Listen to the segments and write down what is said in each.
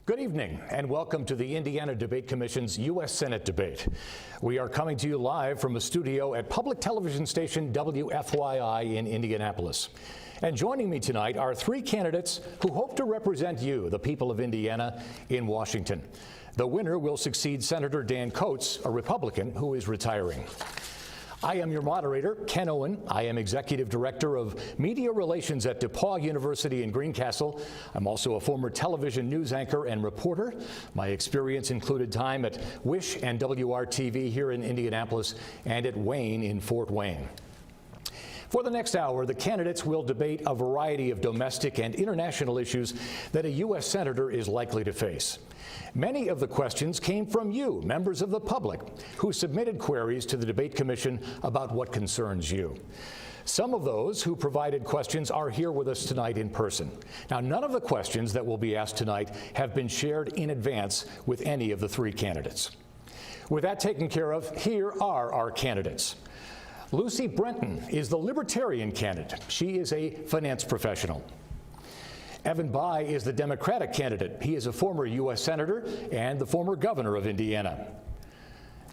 Good evening and welcome to the Indiana Debate Commission's U.S. Senate debate. We are coming to you live from a studio at public television station WFYI in Indianapolis. And joining me tonight are three candidates who hope to represent you, the people of Indiana, in Washington. The winner will succeed Senator Dan Coates, a Republican who is retiring. I am your moderator, Ken Owen. I am Executive Director of Media Relations at DePauw University in Greencastle. I'm also a former television news anchor and reporter. My experience included time at WISH and WRTV here in Indianapolis and at Wayne in Fort Wayne. For the next hour, the candidates will debate a variety of domestic and international issues that a U.S. Senator is likely to face. Many of the questions came from you, members of the public, who submitted queries to the Debate Commission about what concerns you. Some of those who provided questions are here with us tonight in person. Now, none of the questions that will be asked tonight have been shared in advance with any of the three candidates. With that taken care of, here are our candidates. Lucy Brenton is the Libertarian candidate. She is a finance professional. Evan Bayh is the Democratic candidate. He is a former U.S. Senator and the former governor of Indiana.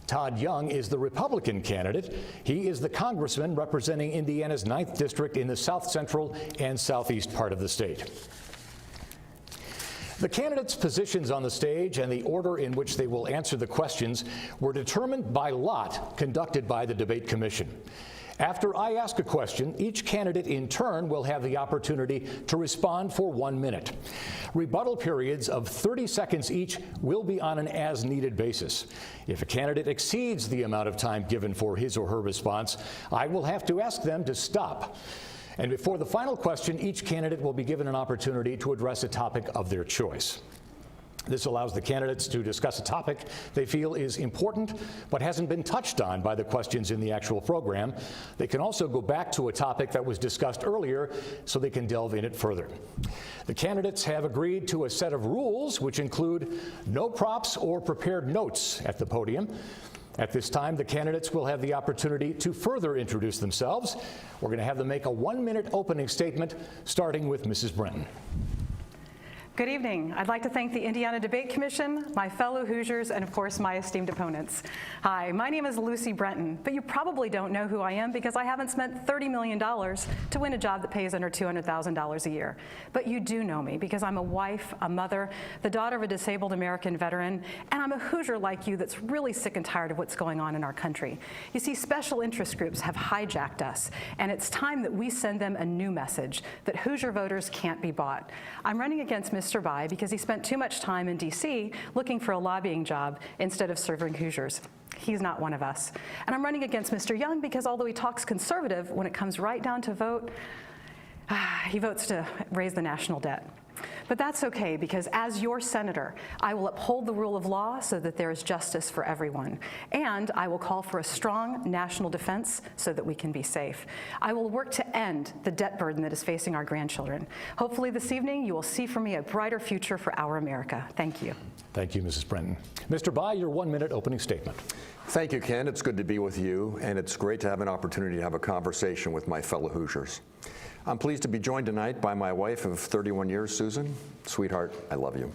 Todd Young is the Republican candidate. He is the congressman representing Indiana's 9th District in the south central and southeast part of the state. The candidates' positions on the stage and the order in which they will answer the questions were determined by lot conducted by the Debate Commission. After I ask a question, each candidate in turn will have the opportunity to respond for 1 minute. Rebuttal periods of 30 seconds each will be on an as-needed basis. If a candidate exceeds the amount of time given for his or her response, I will have to ask them to stop. And before the final question, each candidate will be given an opportunity to address a topic of their choice. This allows the candidates to discuss a topic they feel is important but hasn't been touched on by the questions in the actual program. They can also go back to a topic that was discussed earlier so they can delve in it further. The candidates have agreed to a set of rules which include no props or prepared notes at the podium. At this time, the candidates will have the opportunity to further introduce themselves. We're going to have them make a 1-minute opening statement, starting with Mrs. Brenton. Good evening. I'd like to thank the Indiana Debate Commission, my fellow Hoosiers, and of course my esteemed opponents. Hi, my name is Lucy Brenton, but you probably don't know who I am because I haven't spent $30 million to win a job that pays under $200,000 a year. But you do know me because I'm a wife, a mother, the daughter of a disabled American veteran, and I'm a Hoosier like you that's really sick and tired of what's going on in our country. You see, special interest groups have hijacked us, and it's time that we send them a new message that Hoosier voters can't be bought. I'm running against Mr. Bayh because he spent too much time in D.C. looking for a lobbying job instead of serving Hoosiers. He's not one of us. And I'm running against Mr. Young because although he talks conservative, when it comes right down to vote, he votes to raise the national debt. But that's okay because as your senator, I will uphold the rule of law so that there is justice for everyone. And I will call for a strong national defense so that we can be safe. I will work to end the debt burden that is facing our grandchildren. Hopefully this evening you will see for me a brighter future for our America. Thank you. Thank you, Mrs. Brenton. Mr. Bayh, your 1-minute opening statement. Thank you, Ken. It's good to be with you, and it's great to have an opportunity to have a conversation with my fellow Hoosiers. I'm pleased to be joined tonight by my wife of 31 years, Susan. Sweetheart, I love you.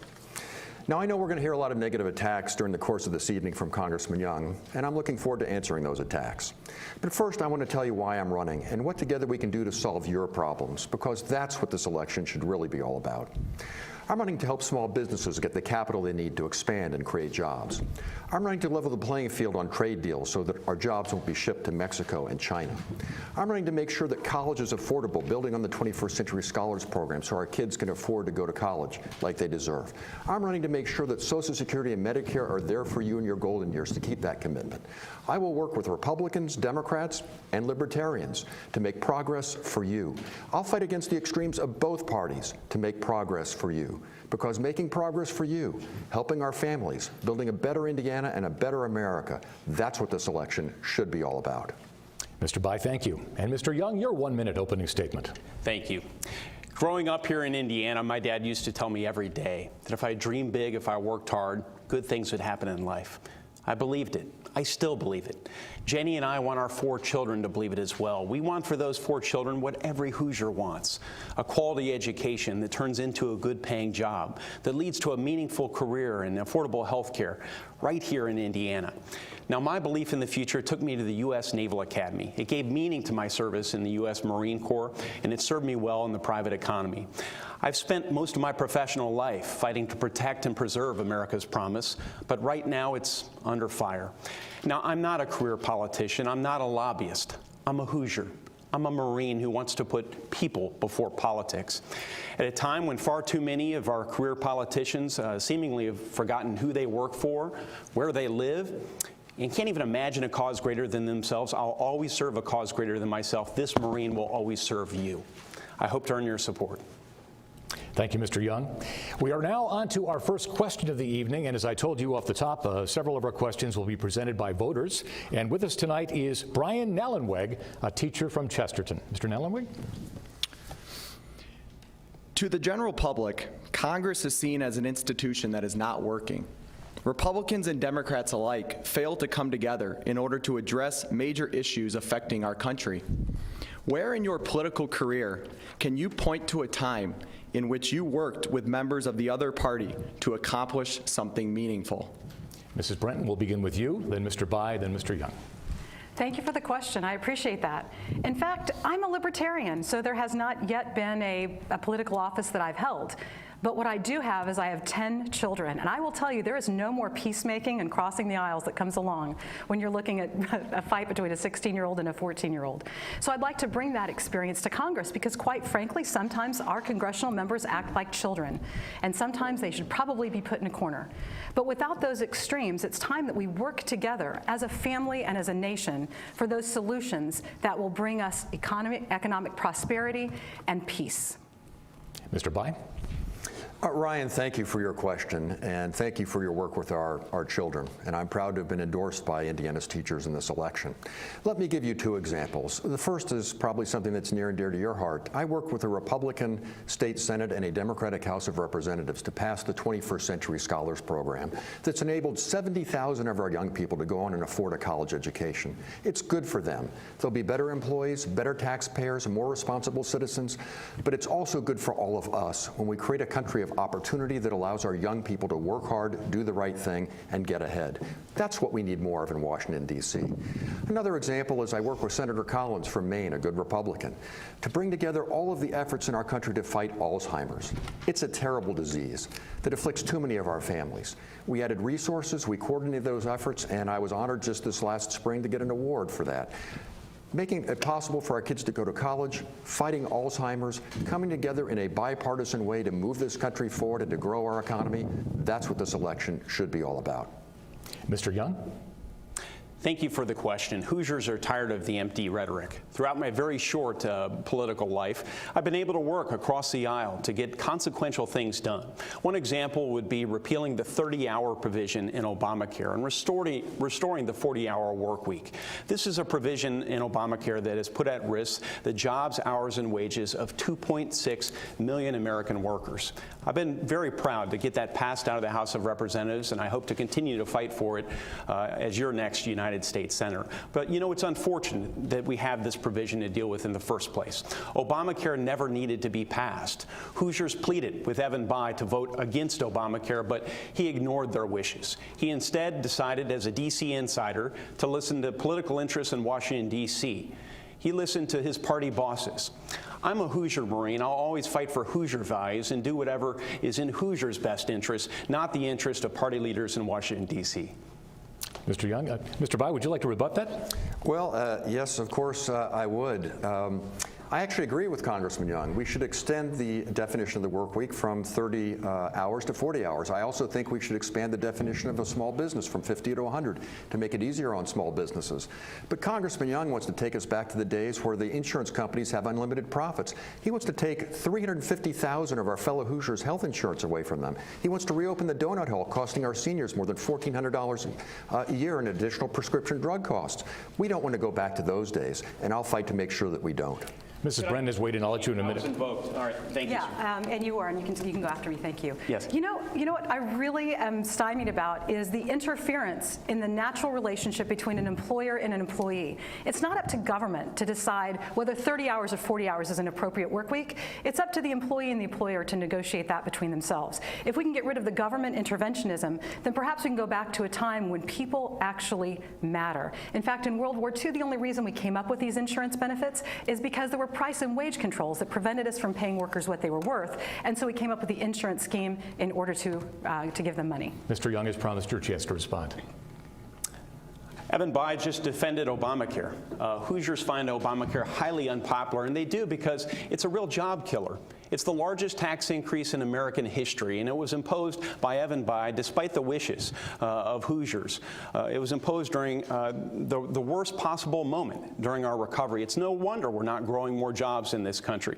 Now, I know we're going to hear a lot of negative attacks during the course of this evening from Congressman Young, and I'm looking forward to answering those attacks. But first, I want to tell you why I'm running and what together we can do to solve your problems, because that's what this election should really be all about. I'm running to help small businesses get the capital they need to expand and create jobs. I'm running to level the playing field on trade deals so that our jobs won't be shipped to Mexico and China. I'm running to make sure that college is affordable, building on the 21st Century Scholars Program so our kids can afford to go to college like they deserve. I'm running to make sure that Social Security and Medicare are there for you in your golden years to keep that commitment. I will work with Republicans, Democrats, and Libertarians to make progress for you. I'll fight against the extremes of both parties to make progress for you. Because making progress for you, helping our families, building a better Indiana and a better America, that's what this election should be all about. Mr. Bayh, thank you. And Mr. Young, your 1-minute opening statement. Thank you. Growing up here in Indiana, my dad used to tell me every day that if I dreamed big, if I worked hard, good things would happen in life. I believed it. I still believe it. Jenny and I want our 4 children to believe it as well. We want for those 4 children what every Hoosier wants: a quality education that turns into a good-paying job, that leads to a meaningful career and affordable health care right here in Indiana. Now, my belief in the future took me to the U.S. Naval Academy. It gave meaning to my service in the U.S. Marine Corps, and it served me well in the private economy. I've spent most of my professional life fighting to protect and preserve America's promise, but right now it's under fire. Now, I'm not a career politician. I'm not a lobbyist. I'm a Hoosier. I'm a Marine who wants to put people before politics. At a time when far too many of our career politicians seemingly have forgotten who they work for, where they live, and can't even imagine a cause greater than themselves, I'll always serve a cause greater than myself. This Marine will always serve you. I hope to earn your support. Thank you, Mr. Young. We are now on to our first question of the evening, and as I told you off the top, several of our questions will be presented by voters. And with us tonight is Brian Nellenweg, a teacher from Chesterton. Mr. Nellenweg? To the general public, Congress is seen as an institution that is not working. Republicans and Democrats alike fail to come together in order to address major issues affecting our country. Where in your political career can you point to a time in which you worked with members of the other party to accomplish something meaningful? Mrs. Brenton, we'll begin with you, then Mr. Bayh, then Mr. Young. Thank you for the question. I appreciate that. In fact, I'm a Libertarian, so there has not yet been a political office that I've held. But what I do have is I have 10 children, and I will tell you there is no more peacemaking and crossing the aisles that comes along when you're looking at a fight between a 16-year-old and a 14-year-old. So I'd like to bring that experience to Congress because, quite frankly, sometimes our congressional members act like children, and sometimes they should probably be put in a corner. But without those extremes, it's time that we work together as a family and as a nation for those solutions that will bring us economic prosperity and peace. Mr. Bayh? Ryan, thank you for your question, and thank you for your work with our children. And I'm proud to have been endorsed by Indiana's teachers in this election. Let me give you 2 examples. The first is probably something that's near and dear to your heart. I worked with a Republican state Senate and a Democratic House of Representatives to pass the 21st Century Scholars Program that's enabled 70,000 of our young people to go on and afford a college education. It's good for them. They'll be better employees, better taxpayers, and more responsible citizens, but it's also good for all of us when we create a country of opportunity that allows our young people to work hard, do the right thing, and get ahead. That's what we need more of in Washington, D.C. Another example is I work with Senator Collins from Maine, a good Republican, to bring together all of the efforts in our country to fight Alzheimer's. It's a terrible disease that afflicts too many of our families. We added resources, we coordinated those efforts, and I was honored just this last spring to get an award for that. Making it possible for our kids to go to college, fighting Alzheimer's, coming together in a bipartisan way to move this country forward and to grow our economy, that's what this election should be all about. Mr. Young? Thank you for the question. Hoosiers are tired of the empty rhetoric. Throughout my very short political life, I've been able to work across the aisle to get consequential things done. One example would be repealing the 30-hour provision in Obamacare and restoring the 40-hour work week. This is a provision in Obamacare that has put at risk the jobs, hours, and wages of 2.6 million American workers. I've been very proud to get that passed out of the House of Representatives, and I hope to continue to fight for it as your next United States Senator. But you know, it's unfortunate that we have this provision to deal with in the first place. Obamacare never needed to be passed. Hoosiers pleaded with Evan Bayh to vote against Obamacare, but he ignored their wishes. He instead decided, as a D.C. insider, to listen to political interests in Washington, D.C. He listened to his party bosses. I'm a Hoosier Marine. I'll always fight for Hoosier values and do whatever is in Hoosiers' best interest, not the interest of party leaders in Washington, D.C. Mr. Young? Mr. Bayh, would you like to rebut that? Well, yes, of course I would. I actually agree with Congressman Young. We should extend the definition of the work week from 30 hours to 40 hours. I also think we should expand the definition of a small business from 50 to 100 to make it easier on small businesses. But Congressman Young wants to take us back to the days where the insurance companies have unlimited profits. He wants to take 350,000 of our fellow Hoosiers' health insurance away from them. He wants to reopen the donut hole, costing our seniors more than $1,400 a year in additional prescription drug costs. We don't want to go back to those days, and I'll fight to make sure that we don't. Mrs. Brenton is waiting. I'll let you in a I was minute. invoked. All right, thank you, sir. Yeah, and you are, and you can go after me. Thank you. Yes. You know what I really am stymied about is the interference in the natural relationship between an employer and an employee. It's not up to government to decide whether 30 hours or 40 hours is an appropriate work week. It's up to the employee and the employer to negotiate that between themselves. If we can get rid of the government interventionism, then perhaps we can go back to a time when people actually matter. In fact, in World War II, the only reason we came up with these insurance benefits is because there were price and wage controls that prevented us from paying workers what they were worth, and so we came up with the insurance scheme in order to give them money. Mr. Young has promised your chance to respond. Evan Bayh just defended Obamacare. Hoosiers find Obamacare highly unpopular, and they do because it's a real job killer. It's the largest tax increase in American history, and it was imposed by Evan Bayh despite the wishes of Hoosiers. It was imposed during the worst possible moment during our recovery. It's no wonder we're not growing more jobs in this country.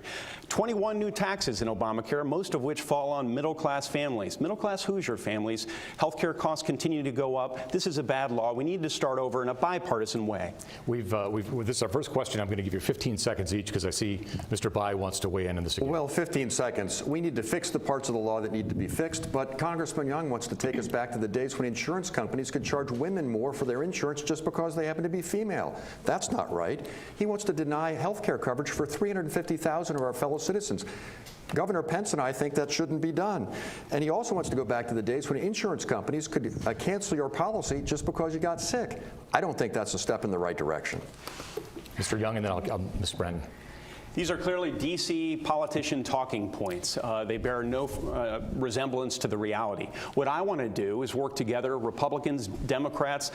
21 new taxes in Obamacare, most of which fall on middle-class families. Middle-class Hoosier families. Healthcare costs continue to go up. This is a bad law. We need to start over in a bipartisan way. This is our first question. I'm going to give you 15 seconds each because I see Mr. Bayh wants to weigh in on this again. Well, 15 seconds. We need to fix the parts of the law that need to be fixed, but Congressman Young wants to take us back to the days when insurance companies could charge women more for their insurance just because they happen to be female. That's not right. He wants to deny health care coverage for 350,000 of our fellow citizens. Governor Pence and I think that shouldn't be done. And he also wants to go back to the days when insurance companies could cancel your policy just because you got sick. I don't think that's a step in the right direction. Mr. Young, and then Ms. Brenton. These are clearly D.C. politician talking points. They bear no resemblance to the reality. What I want to do is work together, Republicans, Democrats,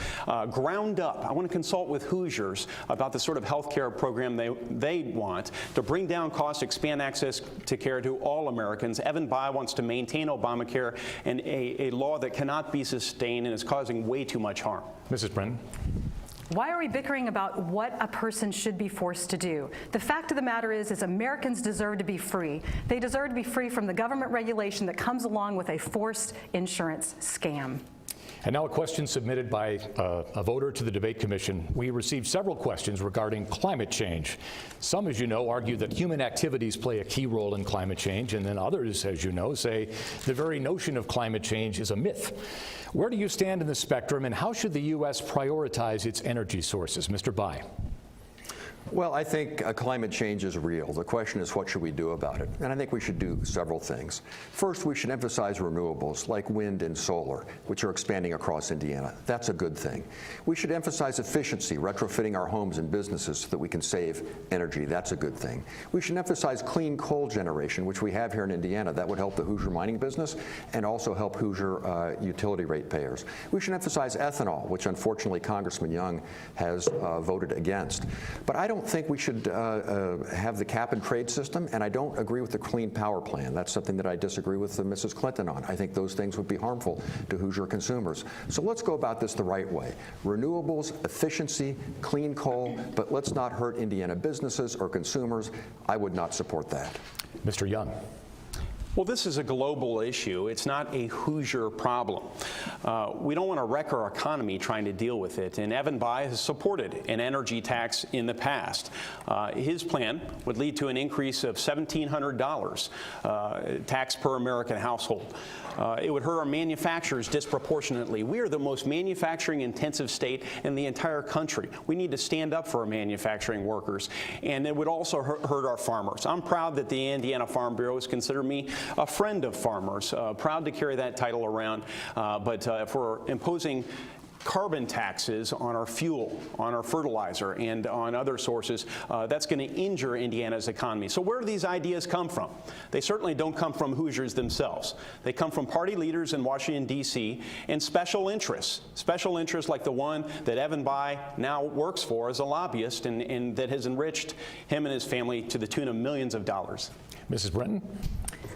ground up. I want to consult with Hoosiers about the sort of health care program they want to bring down costs, expand access to care to all Americans. Evan Bayh wants to maintain Obamacare and a law that cannot be sustained and is causing way too much harm. Mrs. Brenton. Why are we bickering about what a person should be forced to do? The fact of the matter is Americans deserve to be free. They deserve to be free from the government regulation that comes along with a forced insurance scam. And now a question submitted by a voter to the Debate Commission. We received several questions regarding climate change. Some, as you know, argue that human activities play a key role in climate change, and then others, as you know, say the very notion of climate change is a myth. Where do you stand in the spectrum, and how should the U.S. prioritize its energy sources? Mr. Bayh. Well, I think climate change is real. The question is, what should we do about it? And I think we should do several things. First, we should emphasize renewables like wind and solar, which are expanding across Indiana. That's a good thing. We should emphasize efficiency, retrofitting our homes and businesses so that we can save energy. That's a good thing. We should emphasize clean coal generation, which we have here in Indiana. That would help the Hoosier mining business and also help Hoosier utility rate payers. We should emphasize ethanol, which unfortunately Congressman Young has voted against. But I don't think we should have the cap and trade system, and I don't agree with the Clean Power Plan. That's something that I disagree with Mrs. Clinton on. I think those things would be harmful to Hoosier consumers. So let's go about this the right way. Renewables, efficiency, clean coal, but let's not hurt Indiana businesses or consumers. I would not support that. Mr. Young. Well, this is a global issue. It's not a Hoosier problem. We don't want to wreck our economy trying to deal with it, and Evan Bayh has supported an energy tax in the past. His plan would lead to an increase of $1,700 tax per American household. It would hurt our manufacturers disproportionately. We are the most manufacturing-intensive state in the entire country. We need to stand up for our manufacturing workers, and it would also hurt our farmers. I'm proud that the Indiana Farm Bureau has considered me a friend of farmers, proud to carry that title around, but if we're imposing carbon taxes on our fuel, on our fertilizer, and on other sources, that's going to injure Indiana's economy. So where do these ideas come from? They certainly don't come from Hoosiers themselves. They come from party leaders in Washington, D.C., and special interests like the one that Evan Bayh now works for as a lobbyist and that has enriched him and his family to the tune of millions of dollars. Mrs. Brenton?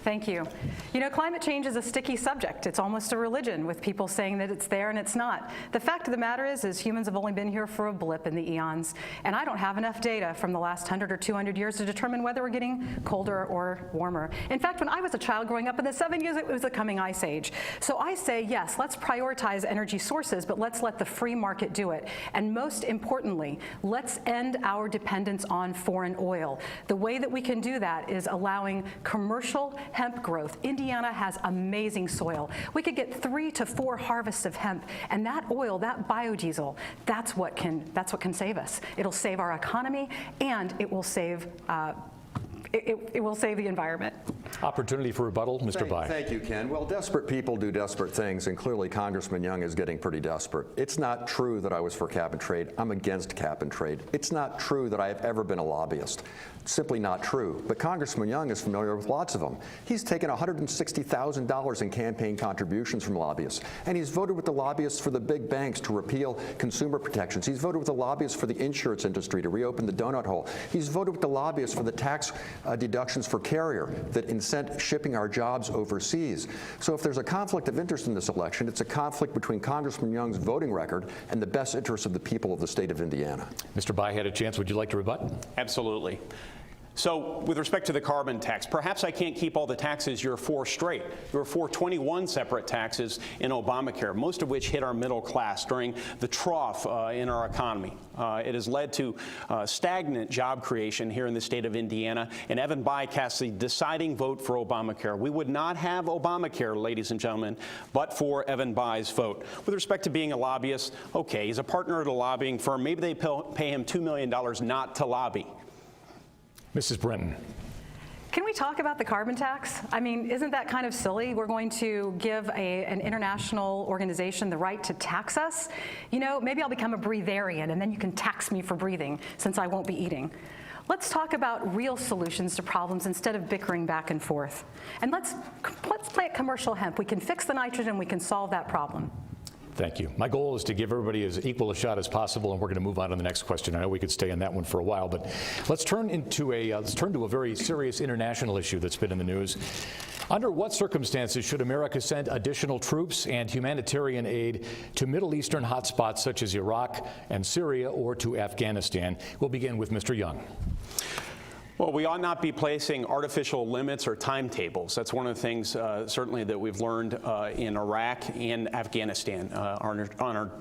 Thank you. You know, climate change is a sticky subject. It's almost a religion, with people saying that it's there and it's not. The fact of the matter is humans have only been here for a blip in the eons, and I don't have enough data from the last 100 or 200 years to determine whether we're getting colder or warmer. In fact, when I was a child growing up in the 70s, it was the coming ice age. So I say, yes, let's prioritize energy sources, but let's let the free market do it. And most importantly, let's end our dependence on foreign oil. The way that we can do that is allowing commercial hemp growth. Indiana has amazing soil. We could get 3 to 4 harvests of hemp, and that oil, that biodiesel, that's what can save us. It'll save our economy, and it will save it will save the environment. Opportunity for rebuttal, Mr. Bayh. Thank you, Ken. Well, desperate people do desperate things, and clearly Congressman Young is getting pretty desperate. It's not true that I was for cap and trade. I'm against cap and trade. It's not true that I have ever been a lobbyist. It's simply not true. But Congressman Young is familiar with lots of them. He's taken $160,000 in campaign contributions from lobbyists, and he's voted with the lobbyists for the big banks to repeal consumer protections. He's voted with the lobbyists for the insurance industry to reopen the donut hole. He's voted with the lobbyists for the tax deductions for carrier that incent shipping our jobs overseas. So if there's a conflict of interest in this election, it's a conflict between Congressman Young's voting record and the best interests of the people of the state of Indiana. Mr. Bayh had a chance. Would you like to rebut? Absolutely. So with respect to the carbon tax, perhaps I can't keep all the taxes you're for straight. There were 421 separate taxes in Obamacare, most of which hit our middle class during the trough in our economy. It has led to stagnant job creation here in the state of Indiana, and Evan Bayh cast the deciding vote for Obamacare. We would not have Obamacare, ladies and gentlemen, but for Evan Bayh's vote. With respect to being a lobbyist, okay, he's a partner at a lobbying firm. Maybe they pay him $2 million not to lobby. Mrs. Brenton. Can we talk about the carbon tax? I mean, isn't that kind of silly? We're going to give an international organization the right to tax us? You know, maybe I'll become a breatharian, and then you can tax me for breathing, since I won't be eating. Let's talk about real solutions to problems instead of bickering back and forth. And let's plant commercial hemp. We can fix the nitrogen. We can solve that problem. Thank you. My goal is to give everybody as equal a shot as possible, and we're going to move on to the next question. I know we could stay on that one for a while, but let's turn to a very serious international issue that's been in the news. Under what circumstances should America send additional troops and humanitarian aid to Middle Eastern hotspots such as Iraq and Syria or to Afghanistan? We'll begin with Mr. Young. Well, we ought not be placing artificial limits or timetables. That's one of the things certainly that we've learned in Iraq and Afghanistan on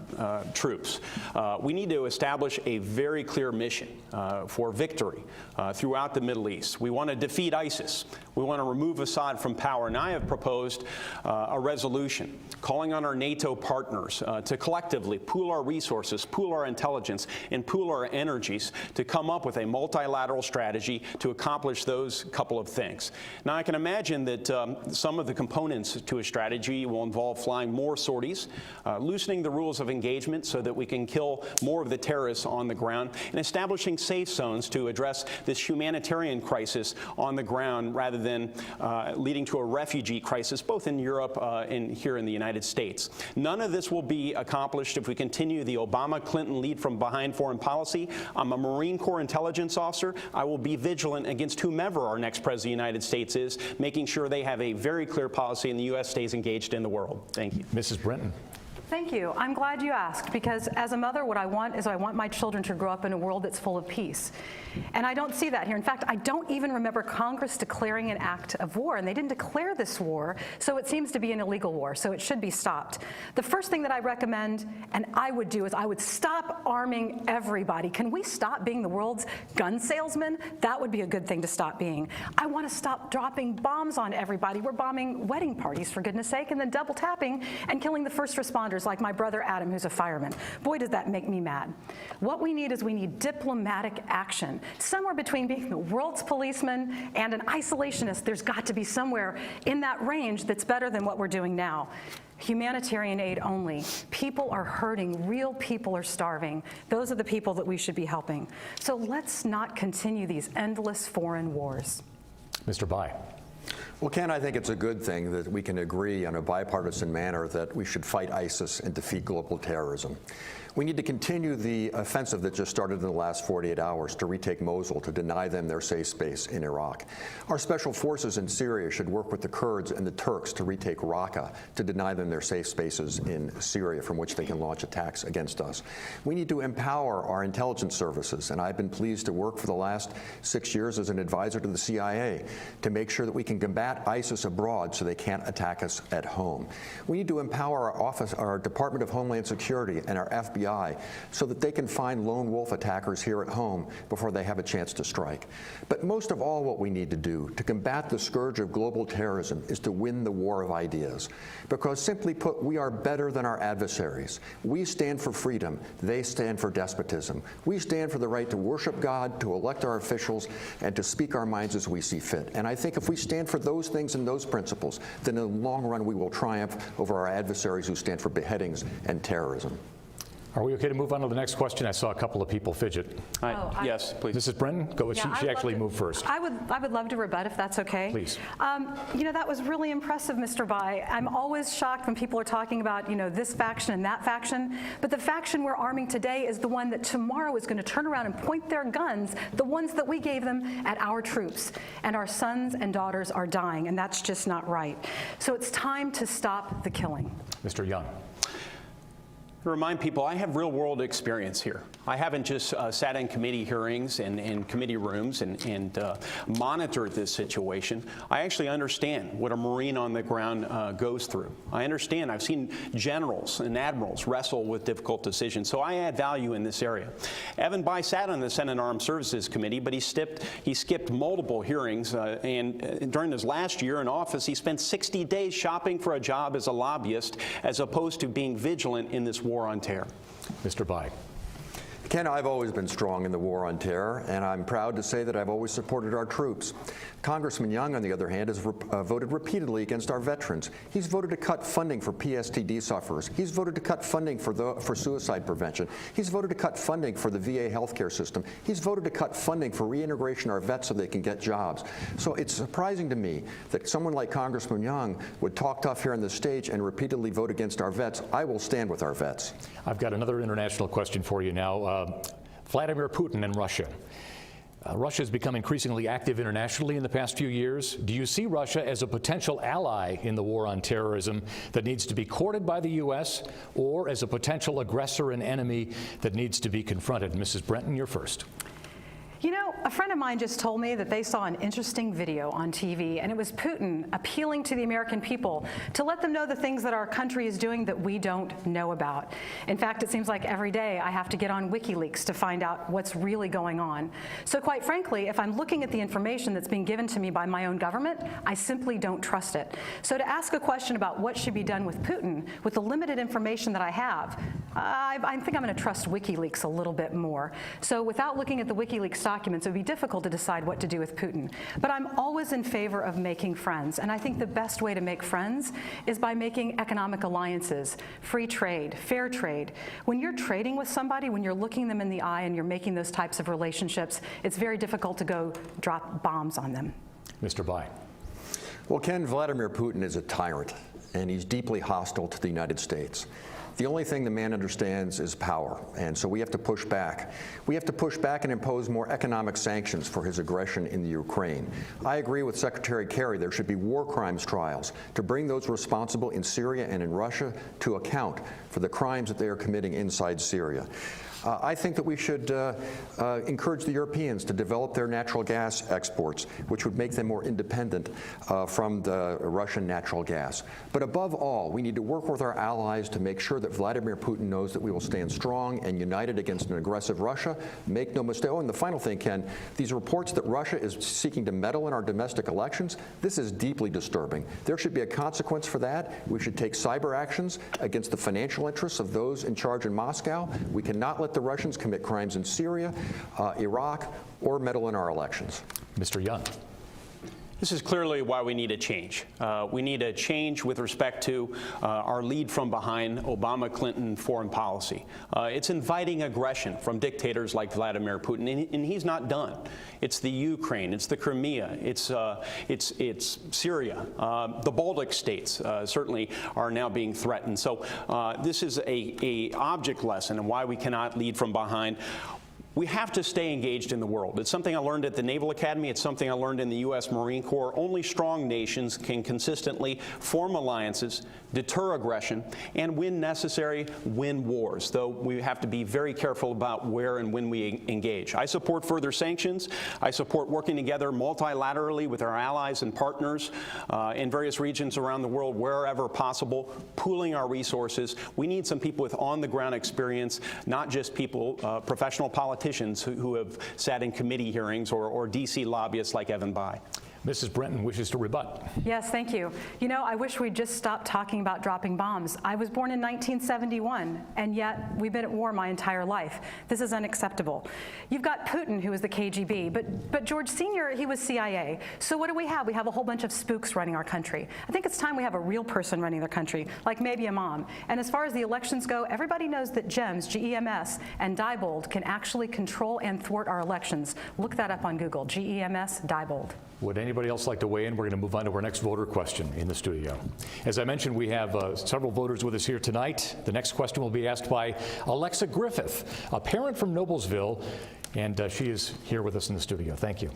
our troops. We need to establish a very clear mission for victory throughout the Middle East. We want to defeat ISIS. We want to remove Assad from power. And I have proposed a resolution calling on our NATO partners to collectively pool our resources, pool our intelligence, and pool our energies to come up with a multilateral strategy to accomplish those couple of things. Now, I can imagine that some of the components to a strategy will involve flying more sorties, loosening the rules of engagement so that we can kill more of the terrorists on the ground, and establishing safe zones to address this humanitarian crisis on the ground rather than leading to a refugee crisis both in Europe and here in the United States. None of this will be accomplished if we continue the Obama-Clinton lead from behind foreign policy. I'm a Marine Corps intelligence officer. I will be vigilant against whomever our next president of the United States is, making sure they have a very clear policy and the U.S. stays engaged in the world. Thank you. Mrs. Brenton. Thank you. I'm glad you asked, because as a mother, what I want is I want my children to grow up in a world that's full of peace. And I don't see that here. In fact, I don't even remember Congress declaring an act of war, and they didn't declare this war, so it seems to be an illegal war, so it should be stopped. The first thing that I recommend, and I would do, is I would stop arming everybody. Can we stop being the world's gun salesman? That would be a good thing to stop being. I want to stop dropping bombs on everybody. We're bombing wedding parties, for goodness sake, and then double tapping and killing the first responders, like my brother Adam, who's a fireman. Boy, does that make me mad. What we need is we need diplomatic action. Somewhere between being the world's policeman and an isolationist, there's got to be somewhere in that range that's better than what we're doing now. Humanitarian aid only. People are hurting. Real people are starving. Those are the people that we should be helping. So let's not continue these endless foreign wars. Mr. Bayh. Well, Ken, I think it's a good thing that we can agree on a bipartisan manner that we should fight ISIS and defeat global terrorism. We need to continue the offensive that just started in the last 48 hours to retake Mosul, to deny them their safe space in Iraq. Our special forces in Syria should work with the Kurds and the Turks to retake Raqqa, to deny them their safe spaces in Syria from which they can launch attacks against us. We need to empower our intelligence services, and I've been pleased to work for the last 6 years as an advisor to the CIA to make sure that we can combat ISIS abroad so they can't attack us at home. We need to empower our Department of Homeland Security and our FBI so that they can find lone wolf attackers here at home before they have a chance to strike. But most of all, what we need to do to combat the scourge of global terrorism is to win the war of ideas. Because simply put, we are better than our adversaries. We stand for freedom. They stand for despotism. We stand for the right to worship God, to elect our officials, and to speak our minds as we see fit. And I think if we stand for those things and those principles, then in the long run we will triumph over our adversaries who stand for beheadings and terrorism. Are we okay to move on to the next question? I saw a couple of people fidget. Yes, please. Mrs. Brenton, go ahead. Yeah, She actually moved first. I would love to rebut if that's okay. Please. You know, that was really impressive, Mr. Bayh. I'm always shocked when people are talking about, you know, this faction and that faction, but the faction we're arming today is the one that tomorrow is going to turn around and point their guns, the ones that we gave them, at our troops. And our sons and daughters are dying, and that's just not right. So it's time to stop the killing. Mr. Young. To remind people, I have real-world experience here. I haven't just sat in committee hearings and in committee rooms and monitored this situation. I actually understand what a Marine on the ground goes through. I understand. I've seen generals and admirals wrestle with difficult decisions, so I add value in this area. Evan Bayh sat on the Senate Armed Services Committee, but he skipped multiple hearings, and during his last year in office, he spent 60 days shopping for a job as a lobbyist, as opposed to being vigilant in this war on terror. Mr. Bayh. Ken, I've always been strong in the war on terror, and I'm proud to say that I've always supported our troops. Congressman Young, on the other hand, has voted repeatedly against our veterans. He's voted to cut funding for PTSD sufferers. He's voted to cut funding for suicide prevention. He's voted to cut funding for the VA healthcare system. He's voted to cut funding for reintegration of our vets so they can get jobs. So it's surprising to me that someone like Congressman Young would talk tough here on the stage and repeatedly vote against our vets. I will stand with our vets. I've got another international question for you now. Vladimir Putin and Russia. Russia has become increasingly active internationally in the past few years. Do you see Russia as a potential ally in the war on terrorism that needs to be courted by the U.S., or as a potential aggressor and enemy that needs to be confronted? Mrs. Brenton, you're first. You know, a friend of mine just told me that they saw an interesting video on TV, and it was Putin appealing to the American people to let them know the things that our country is doing that we don't know about. In fact, it seems like every day I have to get on WikiLeaks to find out what's really going on. So quite frankly, if I'm looking at the information that's being given to me by my own government, I simply don't trust it. So to ask a question about what should be done with Putin, with the limited information that I have, I think I'm going to trust WikiLeaks a little bit more. So without looking at the WikiLeaks documents, it would be difficult to decide what to do with Putin. But I'm always in favor of making friends, and I think the best way to make friends is by making economic alliances, free trade, fair trade. When you're trading with somebody, when you're looking them in the eye and you're making those types of relationships, it's very difficult to go drop bombs on them. Mr. Bayh. Well, Ken, Vladimir Putin is a tyrant, and he's deeply hostile to the United States. The only thing the man understands is power, and so we have to push back. We have to push back and impose more economic sanctions for his aggression in the Ukraine. I agree with Secretary Kerry. There should be war crimes trials to bring those responsible in Syria and in Russia to account for the crimes that they are committing inside Syria. I think that we should encourage the Europeans to develop their natural gas exports, which would make them more independent from the Russian natural gas. But above all, we need to work with our allies to make sure that Vladimir Putin knows that we will stand strong and united against an aggressive Russia. Make no mistake. Oh, and the final thing, Ken, these reports that Russia is seeking to meddle in our domestic elections, this is deeply disturbing. There should be a consequence for that. We should take cyber actions against the financial interests of those in charge in Moscow. We cannot let the Russians commit crimes in Syria, Iraq, or meddle in our elections. Mr. Young. This is clearly why we need a change. We need a change with respect to our lead from behind Obama-Clinton foreign policy. It's inviting aggression from dictators like Vladimir Putin, and he's not done. It's the Ukraine, it's the Crimea, it's Syria. The Baltic states certainly are now being threatened. So this is a object lesson in why we cannot lead from behind. We have to stay engaged in the world. It's something I learned at the Naval Academy. It's something I learned in the U.S. Marine Corps. Only strong nations can consistently form alliances, deter aggression, and when necessary, win wars, though we have to be very careful about where and when we engage. I support further sanctions. I support working together multilaterally with our allies and partners in various regions around the world wherever possible, pooling our resources. We need some people with on-the-ground experience, not just people, professional politicians who have sat in committee hearings or D.C. lobbyists like Evan Bayh. Mrs. Brenton wishes to rebut. Yes, thank you. You know, I wish we'd just stop talking about dropping bombs. I was born in 1971, and yet we've been at war my entire life. This is unacceptable. You've got Putin, who was the KGB, but George Sr., he was CIA. So what do we have? We have a whole bunch of spooks running our country. I think it's time we have a real person running their country, like maybe a mom. And as far as the elections go, everybody knows that GEMS, G-E-M-S, and Diebold can actually control and thwart our elections. Look that up on Google, G-E-M-S, Diebold. Would anybody else like to weigh in? We're going to move on to our next voter question in the studio. As I mentioned, we have several voters with us here tonight. The next question will be asked by Alexa Griffith, a parent from Noblesville, and she is here with us in the studio. Thank you.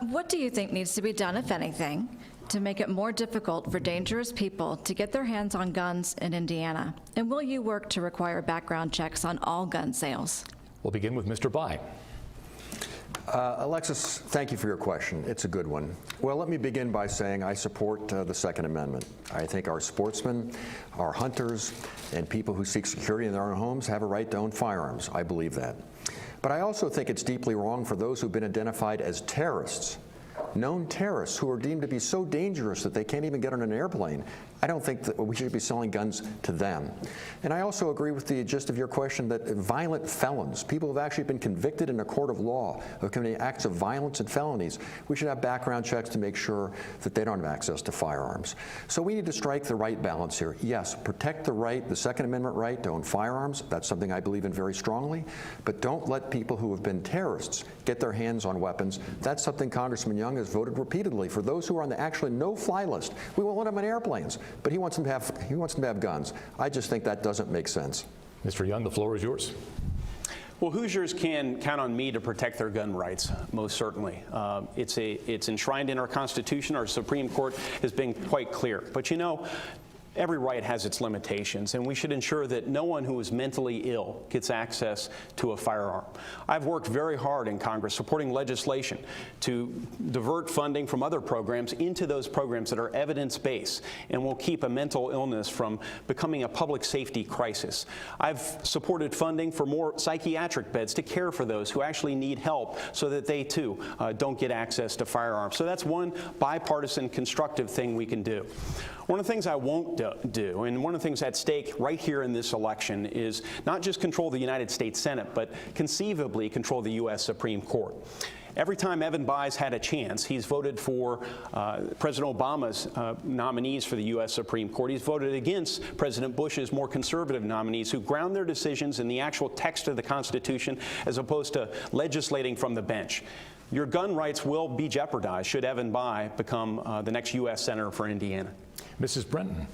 What do you think needs to be done, if anything, to make it more difficult for dangerous people to get their hands on guns in Indiana? And will you work to require background checks on all gun sales? We'll begin with Mr. Bayh. Alexis, thank you for your question. It's a good one. Well, let me begin by saying I support the Second Amendment. I think our sportsmen, our hunters, and people who seek security in their own homes have a right to own firearms. I believe that. But I also think it's deeply wrong for those who've been identified as terrorists, known terrorists who are deemed to be so dangerous that they can't even get on an airplane. I don't think that we should be selling guns to them. And I also agree with the gist of your question that violent felons, people who have actually been convicted in a court of law of committing acts of violence and felonies, we should have background checks to make sure that they don't have access to firearms. So we need to strike the right balance here. Yes, protect the right, the Second Amendment right to own firearms. That's something I believe in very strongly. But don't let people who have been terrorists get their hands on weapons. That's something Congressman Young has voted repeatedly. For those who are on the actually no-fly list, we won't let them on airplanes. But he wants them to have guns. I just think that doesn't make sense. Mr. Young, the floor is yours. Well, Hoosiers can count on me to protect their gun rights, most certainly. It's enshrined in our Constitution. Our Supreme Court has been quite clear. But you know, every right has its limitations, and we should ensure that no one who is mentally ill gets access to a firearm. I've worked very hard in Congress supporting legislation to divert funding from other programs into those programs that are evidence-based and will keep a mental illness from becoming a public safety crisis. I've supported funding for more psychiatric beds to care for those who actually need help so that they too don't get access to firearms. So that's one bipartisan constructive thing we can do. One of the things I won't do, and one of the things at stake right here in this election, is not just control the United States Senate, but conceivably control the U.S. Supreme Court. Every time Evan Bayh's had a chance, he's voted for President Obama's nominees for the U.S. Supreme Court. He's voted against President Bush's more conservative nominees who ground their decisions in the actual text of the Constitution as opposed to legislating from the bench. Your gun rights will be jeopardized should Evan Bayh become the next U.S. Senator for Indiana. Mrs. Brenton.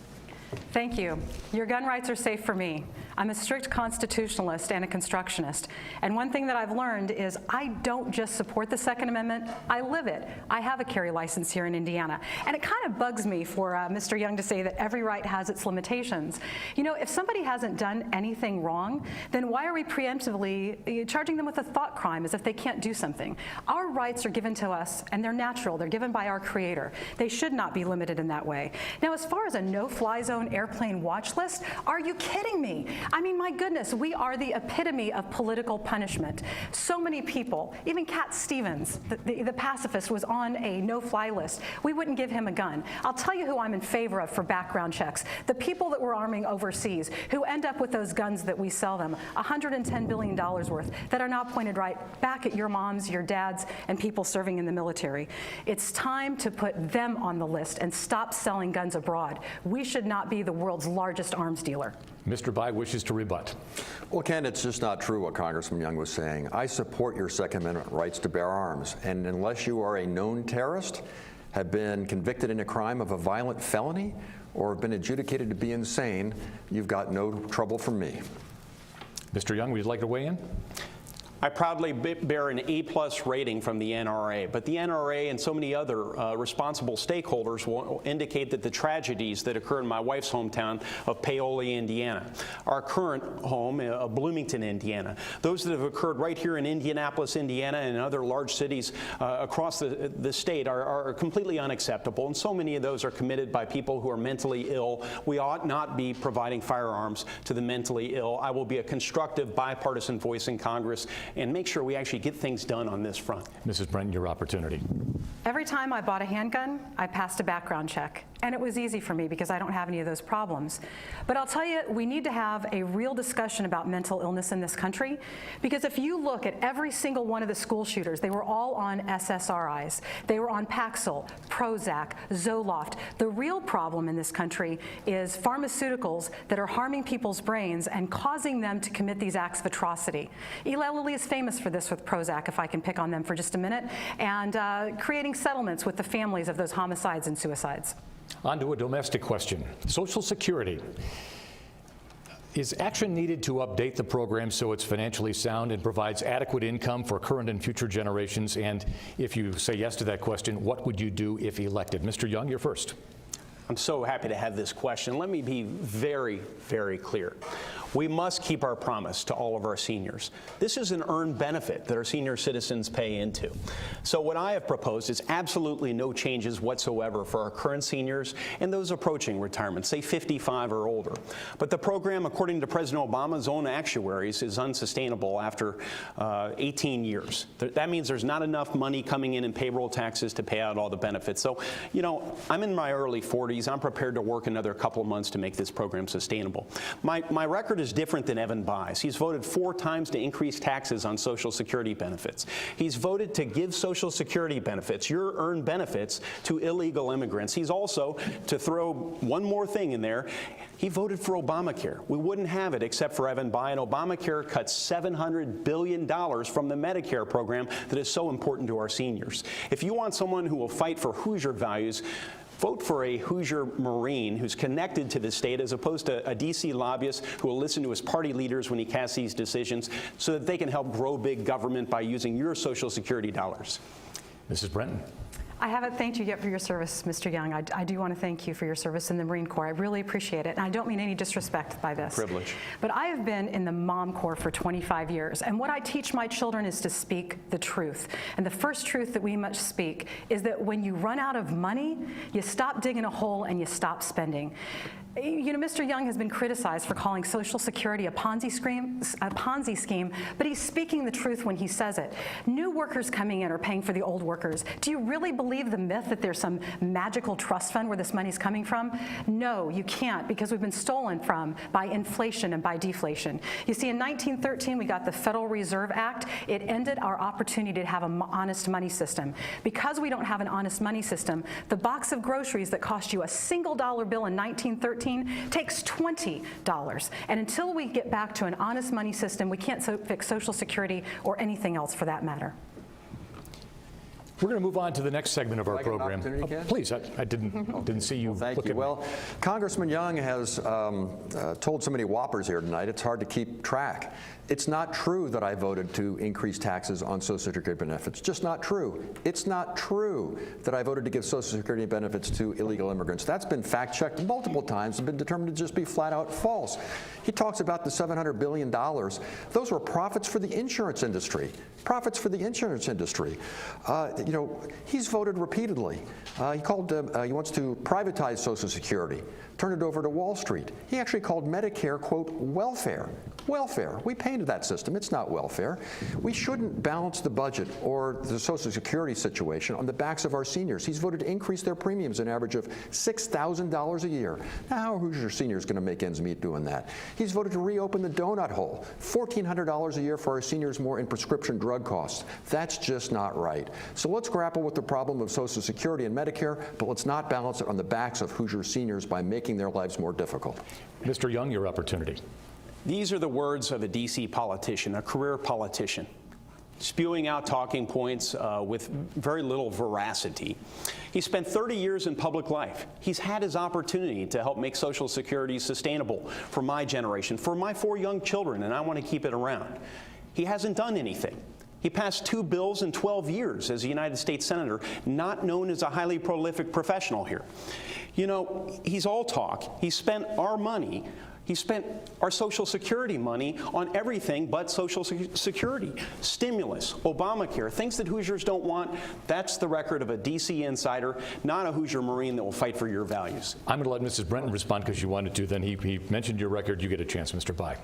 Thank you. Your gun rights are safe for me. I'm a strict constitutionalist and a constructionist. And one thing that I've learned is I don't just support the Second Amendment, I live it. I have a carry license here in Indiana. And it kind of bugs me for Mr. Young to say that every right has its limitations. You know, if somebody hasn't done anything wrong, then why are we preemptively charging them with a thought crime as if they can't do something? Our rights are given to us, and they're natural. They're given by our Creator. They should not be limited in that way. Now, as far as a no-fly zone airplane watch list, are you kidding me? I mean, my goodness, we are the epitome of political punishment. So many people, even Cat Stevens, the pacifist, was on a no-fly list. We wouldn't give him a gun. I'll tell you who I'm in favor of for background checks. The people that we're arming overseas, who end up with those guns that we sell them, $110 billion worth, that are now pointed right back at your moms, your dads, and people serving in the military. It's time to put them on the list and stop selling guns abroad. We should not be the world's largest arms dealer. Mr. Bayh wishes to rebut. Well, Ken, it's just not true what Congressman Young was saying. I support your Second Amendment rights to bear arms, and unless you are a known terrorist, have been convicted in a crime of a violent felony, or have been adjudicated to be insane, you've got no trouble from me. Mr. Young, would you like to weigh in? I proudly bear an A+ rating from the NRA, but the NRA and so many other responsible stakeholders will indicate that the tragedies that occur in my wife's hometown of Paoli, Indiana, our current home of Bloomington, Indiana, those that have occurred right here in Indianapolis, Indiana, and other large cities across the state are completely unacceptable, and so many of those are committed by people who are mentally ill. We ought not be providing firearms to the mentally ill. I will be a constructive bipartisan voice in Congress and make sure we actually get things done on this front. Mrs. Brenton, your opportunity. Every time I bought a handgun, I passed a background check. And it was easy for me because I don't have any of those problems. But I'll tell you, we need to have a real discussion about mental illness in this country, because if you look at every single one of the school shooters, they were all on SSRIs. They were on Paxil, Prozac, Zoloft. The real problem in this country is pharmaceuticals that are harming people's brains and causing them to commit these acts of atrocity. Eli Lilly is famous for this with Prozac, if I can pick on them for just a minute, and creating settlements with the families of those homicides and suicides. On to a domestic question. Social Security. Is action needed to update the program so it's financially sound and provides adequate income for current and future generations? And if you say yes to that question, what would you do if elected? Mr. Young, you're first. I'm so happy to have this question. Let me be very, very clear. We must keep our promise to all of our seniors. This is an earned benefit that our senior citizens pay into. So what I have proposed is absolutely no changes whatsoever for our current seniors and those approaching retirement, say 55 or older. But the program, according to President Obama's own actuaries, is unsustainable after 18 years. That means there's not enough money coming in payroll taxes to pay out all the benefits. So, you know, I'm in my early 40s. I'm prepared to work another couple of months to make this program sustainable. My record is different than Evan Bayh's. He's voted 4 times to increase taxes on Social Security benefits. He's voted to give Social Security benefits, your earned benefits, to illegal immigrants. He's also, to throw one more thing in there, he voted for Obamacare. We wouldn't have it except for Evan Bayh, and Obamacare cuts $700 billion from the Medicare program that is so important to our seniors. If you want someone who will fight for Hoosier values, vote for a Hoosier Marine who's connected to the state, as opposed to a D.C. lobbyist who will listen to his party leaders when he casts these decisions, so that they can help grow big government by using your Social Security dollars. Mrs. Brenton. I haven't thanked you yet for your service, Mr. Young. I do want to thank you for your service in the Marine Corps. I really appreciate it, and I don't mean any disrespect by this. Privilege. But I have been in the Mom Corps for 25 years, and what I teach my children is to speak the truth. And the first truth that we must speak is that when you run out of money, you stop digging a hole and you stop spending. You know, Mr. Young has been criticized for calling Social Security a Ponzi scheme, but he's speaking the truth when he says it. New workers coming in are paying for the old workers. Do you really believe the myth that there's some magical trust fund where this money's coming from? No, you can't, because we've been stolen from by inflation and by deflation. You see, in 1913, we got the Federal Reserve Act. It ended our opportunity to have an honest money system. Because we don't have an honest money system, the box of groceries that cost you a single dollar bill in 1913 takes $20. And until we get back to an honest money system, we can't fix Social Security or anything else for that matter. We're going to move on to the next segment of our program. Please, I didn't see you. Well, thank you. Well, Congressman Young has told so many whoppers here tonight, it's hard to keep track. It's not true that I voted to increase taxes on Social Security benefits. Just not true. It's not true that I voted to give Social Security benefits to illegal immigrants. That's been fact-checked multiple times and been determined to just be flat-out false. He talks about the $700 billion. Those were profits for the insurance industry. Profits for the insurance industry. You know, he's voted repeatedly. He wants to privatize Social Security, turned it over to Wall Street. He actually called Medicare, quote, welfare. Welfare. We painted that system. It's not welfare. We shouldn't balance the budget or the Social Security situation on the backs of our seniors. He's voted to increase their premiums an average of $6,000 a year. Now, how are Hoosier seniors going to make ends meet doing that? He's voted to reopen the donut hole. $1,400 a year for our seniors more in prescription drug costs. That's just not right. So let's grapple with the problem of Social Security and Medicare, but let's not balance it on the backs of Hoosier seniors by making their lives more difficult. Mr. Young, your opportunity. These are the words of a D.C. politician, a career politician, spewing out talking points with very little veracity. He spent 30 years in public life. He's had his opportunity to help make Social Security sustainable for my generation, for my 4 young children, and I want to keep it around. He hasn't done anything. He passed 2 bills in 12 years as a United States Senator, not known as a highly prolific professional here. You know, he's all talk. He spent our money. He spent our Social Security money on everything but Social Security, stimulus, Obamacare, things that Hoosiers don't want. That's the record of a D.C. insider, not a Hoosier Marine that will fight for your values. I'm going to let Mrs. Brenton respond because you wanted to. Then he mentioned your record. You get a chance, Mr. Bayh.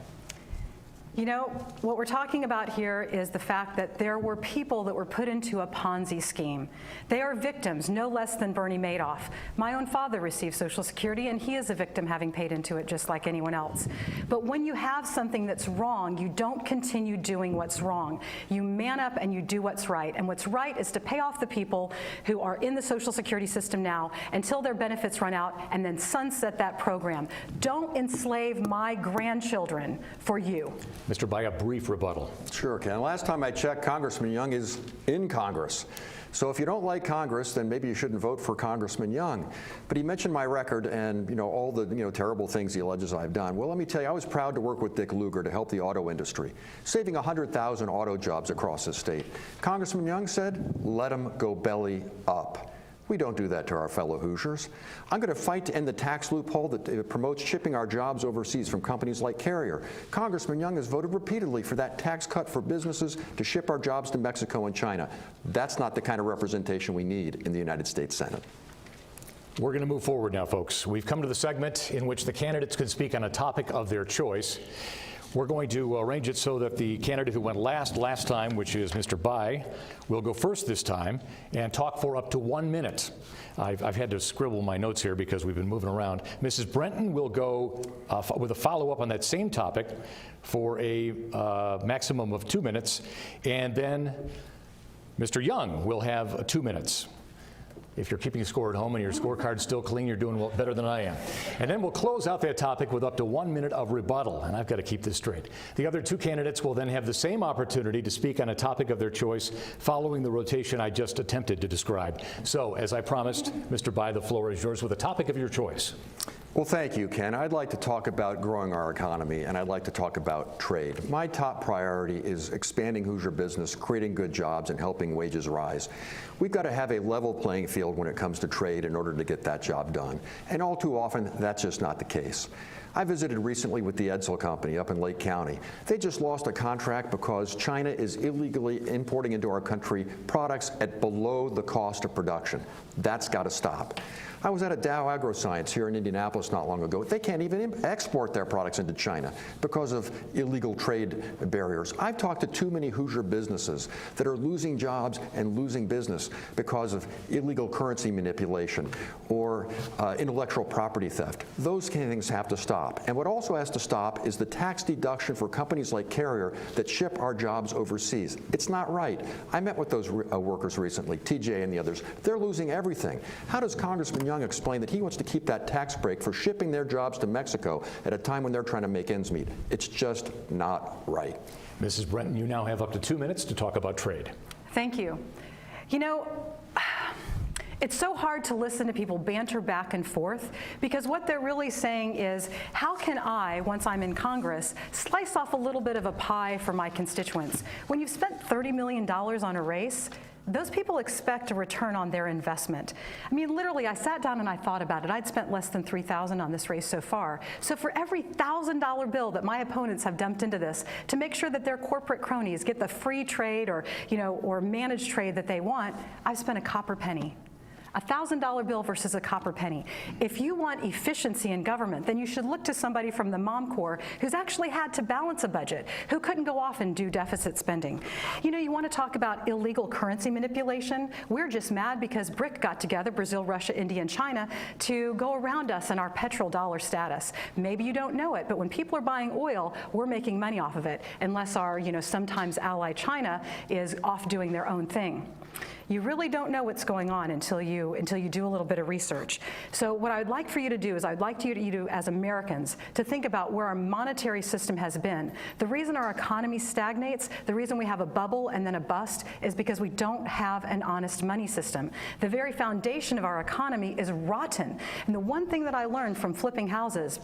You know, what we're talking about here is the fact that there were people that were put into a Ponzi scheme. They are victims, no less than Bernie Madoff. My own father received Social Security, and he is a victim having paid into it just like anyone else. But when you have something that's wrong, you don't continue doing what's wrong. You man up and you do what's right. And what's right is to pay off the people who are in the Social Security system now until their benefits run out, and then sunset that program. Don't enslave my grandchildren for you. Mr. Bayh, a brief rebuttal. Sure, Ken. Last time I checked, Congressman Young is in Congress. So if you don't like Congress, then maybe you shouldn't vote for Congressman Young. But he mentioned my record and all the terrible things he alleges I've done. Well, let me tell you, I was proud to work with Dick Lugar to help the auto industry, saving 100,000 auto jobs across the state. Congressman Young said, let them go belly up. We don't do that to our fellow Hoosiers. I'm going to fight to end the tax loophole that promotes shipping our jobs overseas from companies like Carrier. Congressman Young has voted repeatedly for that tax cut for businesses to ship our jobs to Mexico and China. That's not the kind of representation we need in the United States Senate. We're going to move forward now, folks. We've come to the segment in which the candidates can speak on a topic of their choice. We're going to arrange it so that the candidate who went last time, which is Mr. Bayh, will go first this time and talk for up to 1 minute. I've had to scribble my notes here because we've been moving around. Mrs. Brenton will go with a follow-up on that same topic for a maximum of 2 minutes, and then Mr. Young will have 2 minutes. If you're keeping score at home and your scorecard's still clean, you're doing better than I am. And then we'll close out that topic with up to 1 minute of rebuttal, and I've got to keep this straight. The other 2 candidates will then have the same opportunity to speak on a topic of their choice following the rotation I just attempted to describe. So, as I promised, Mr. Bayh, the floor is yours with a topic of your choice. Well, thank you, Ken. I'd like to talk about growing our economy, and I'd like to talk about trade. My top priority is expanding Hoosier business, creating good jobs, and helping wages rise. We've got to have a level playing field when it comes to trade in order to get that job done. And all too often, that's just not the case. I visited recently with the Edsel Company up in Lake County. They just lost a contract because China is illegally importing into our country products at below the cost of production. That's got to stop. I was at a Dow AgroScience here in Indianapolis not long ago. They can't even export their products into China because of illegal trade barriers. I've talked to too many Hoosier businesses that are losing jobs and losing business because of illegal currency manipulation or intellectual property theft. Those kind of things have to stop. And what also has to stop is the tax deduction for companies like Carrier that ship our jobs overseas. It's not right. I met with those workers recently, TJ and the others. They're losing everything. How does Congressman Young explain that he wants to keep that tax break for shipping their jobs to Mexico at a time when they're trying to make ends meet? It's just not right. Mrs. Brenton, you now have up to 2 minutes to talk about trade. Thank you. You know, it's so hard to listen to people banter back and forth because what they're really saying is, how can I, once I'm in Congress, slice off a little bit of a pie for my constituents? When you've spent $30 million on a race, those people expect a return on their investment. I mean, literally, I sat down and I thought about it. I'd spent less than $3,000 on this race so far. So for every $1,000 bill that my opponents have dumped into this to make sure that their corporate cronies get the free trade or managed trade that they want, I've spent a copper penny. a $1,000 bill versus a copper penny. If you want efficiency in government, then you should look to somebody from the Mom Corps who's actually had to balance a budget, who couldn't go off and do deficit spending. You know, you want to talk about illegal currency manipulation? We're just mad because BRIC got together, Brazil, Russia, India, and China, to go around us in our petrodollar status. Maybe you don't know it, but when people are buying oil, we're making money off of it, unless our, sometimes ally China is off doing their own thing. You really don't know what's going on until you do a little bit of research. So what I'd like for you to do is I'd like you to, as Americans, to think about where our monetary system has been. The reason our economy stagnates, the reason we have a bubble and then a bust, is because we don't have an honest money system. The very foundation of our economy is rotten. And the one thing that I learned from flipping houses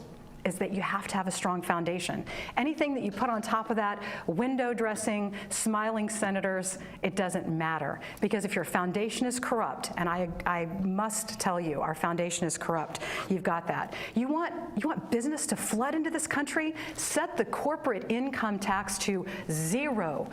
is that you have to have a strong foundation. Anything that you put on top of that, window dressing, smiling senators, it doesn't matter. Because if your foundation is corrupt, and I must tell you, our foundation is corrupt, you've got that. You want business to flood into this country? Set the corporate income tax to 0.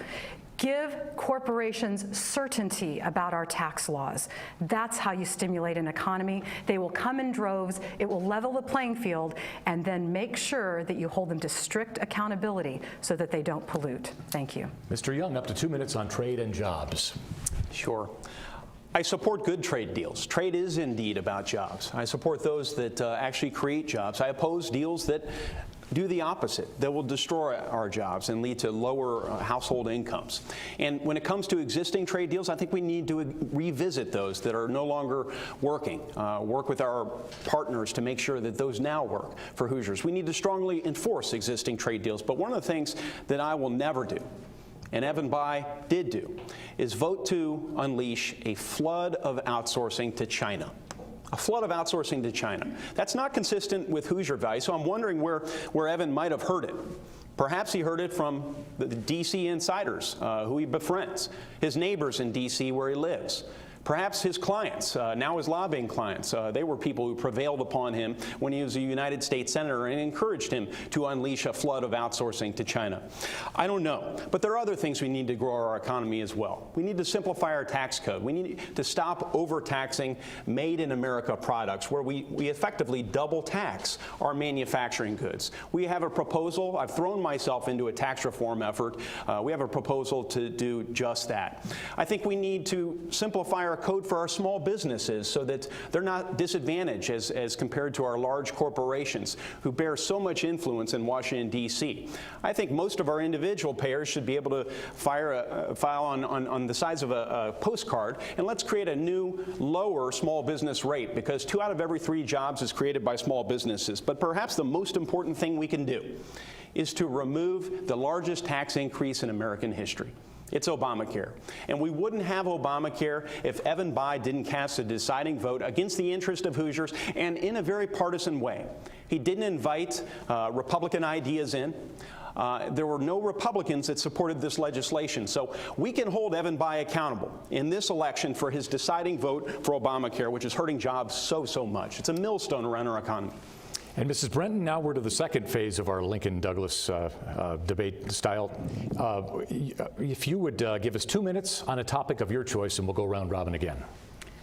Give corporations certainty about our tax laws. That's how you stimulate an economy. They will come in droves, it will level the playing field, and then make sure that you hold them to strict accountability so that they don't pollute. Thank you. Mr. Young, up to 2 minutes on trade and jobs. Sure. I support good trade deals. Trade is indeed about jobs. I support those that actually create jobs. I oppose deals that do the opposite, that will destroy our jobs and lead to lower household incomes. And when it comes to existing trade deals, I think we need to revisit those that are no longer working, work with our partners to make sure that those now work for Hoosiers. We need to strongly enforce existing trade deals. But one of the things that I will never do, and Evan Bayh did do, is vote to unleash a flood of outsourcing to China. A flood of outsourcing to China. That's not consistent with Hoosier values, so I'm wondering where Evan might have heard it. Perhaps he heard it from the D.C. insiders who he befriends, his neighbors in D.C. where he lives. Perhaps his clients, now his lobbying clients, they were people who prevailed upon him when he was a United States Senator and encouraged him to unleash a flood of outsourcing to China. I don't know, but there are other things we need to grow our economy as well. We need to simplify our tax code. We need to stop overtaxing made in America products where we effectively double tax our manufacturing goods. We have a proposal, I've thrown myself into a tax reform effort. We have a proposal to do just that. I think we need to simplify our code for our small businesses so that they're not disadvantaged as compared to our large corporations who bear so much influence in Washington, D.C. I think most of our individual payers should be able to file on the size of a postcard, and let's create a new lower small business rate, because 2 out of every 3 jobs is created by small businesses. But perhaps the most important thing we can do is to remove the largest tax increase in American history. It's Obamacare. And we wouldn't have Obamacare if Evan Bayh didn't cast a deciding vote against the interest of Hoosiers and in a very partisan way. He didn't invite Republican ideas in. There were no Republicans that supported this legislation. So we can hold Evan Bayh accountable in this election for his deciding vote for Obamacare, which is hurting jobs so much. It's a millstone around our economy. And Mrs. Brenton, now we're to the second phase of our Lincoln-Douglas debate style. If you would give us 2 minutes on a topic of your choice, and we'll go round robin again.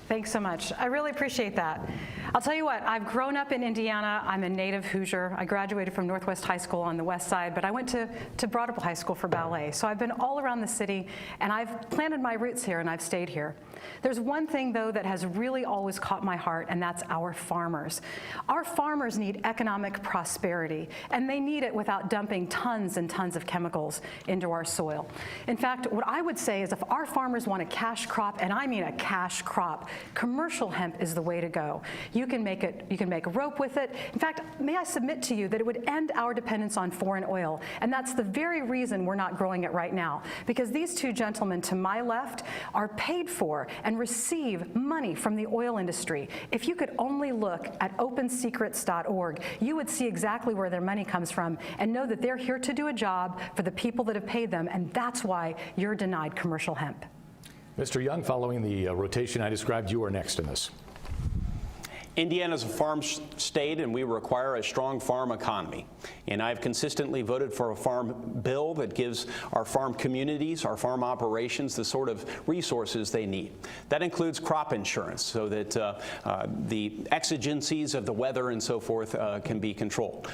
Thanks so much. I really appreciate that. I'll tell you what, I've grown up in Indiana. I'm a native Hoosier. I graduated from Northwest High School on the west side, but I went to Broad Ripple High School for ballet. So I've been all around the city, and I've planted my roots here, and I've stayed here. There's one thing, though, that has really always caught my heart, and that's our farmers. Our farmers need economic prosperity, and they need it without dumping tons and tons of chemicals into our soil. In fact, what I would say is if our farmers want a cash crop, and I mean a cash crop, commercial hemp is the way to go. You can make a rope with it. In fact, may I submit to you that it would end our dependence on foreign oil, and that's the very reason we're not growing it right now, because these 2 gentlemen to my left are paid for and receive money from the oil industry. If you could only look at opensecrets.org, you would see exactly where their money comes from and know that they're here to do a job for the people that have paid them, and that's why you're denied commercial hemp. Mr. Young, following the rotation I described, you are next in this. Indiana is a farm state, and we require a strong farm economy. And I've consistently voted for a farm bill that gives our farm communities, our farm operations, the sort of resources they need. That includes crop insurance, so that the exigencies of the weather and so forth can be controlled.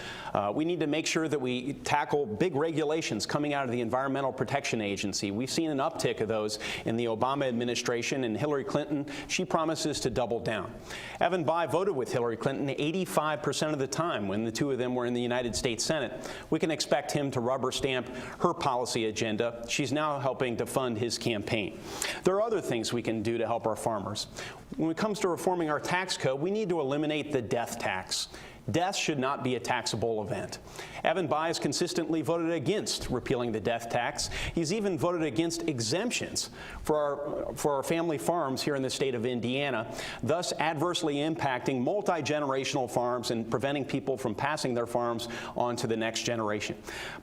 We need to make sure that we tackle big regulations coming out of the Environmental Protection Agency. We've seen an uptick of those in the Obama administration, and Hillary Clinton, she promises to double down. Evan Bayh voted with Hillary Clinton 85% of the time when the two of them were in the United States Senate. We can expect him to rubber stamp her policy agenda. She's now helping to fund his campaign. There are other things we can do to help our farmers. When it comes to reforming our tax code, we need to eliminate the death tax. Death should not be a taxable event. Evan Bayh has consistently voted against repealing the death tax. He's even voted against exemptions for our family farms here in the state of Indiana, thus adversely impacting multi-generational farms and preventing people from passing their farms on to the next generation.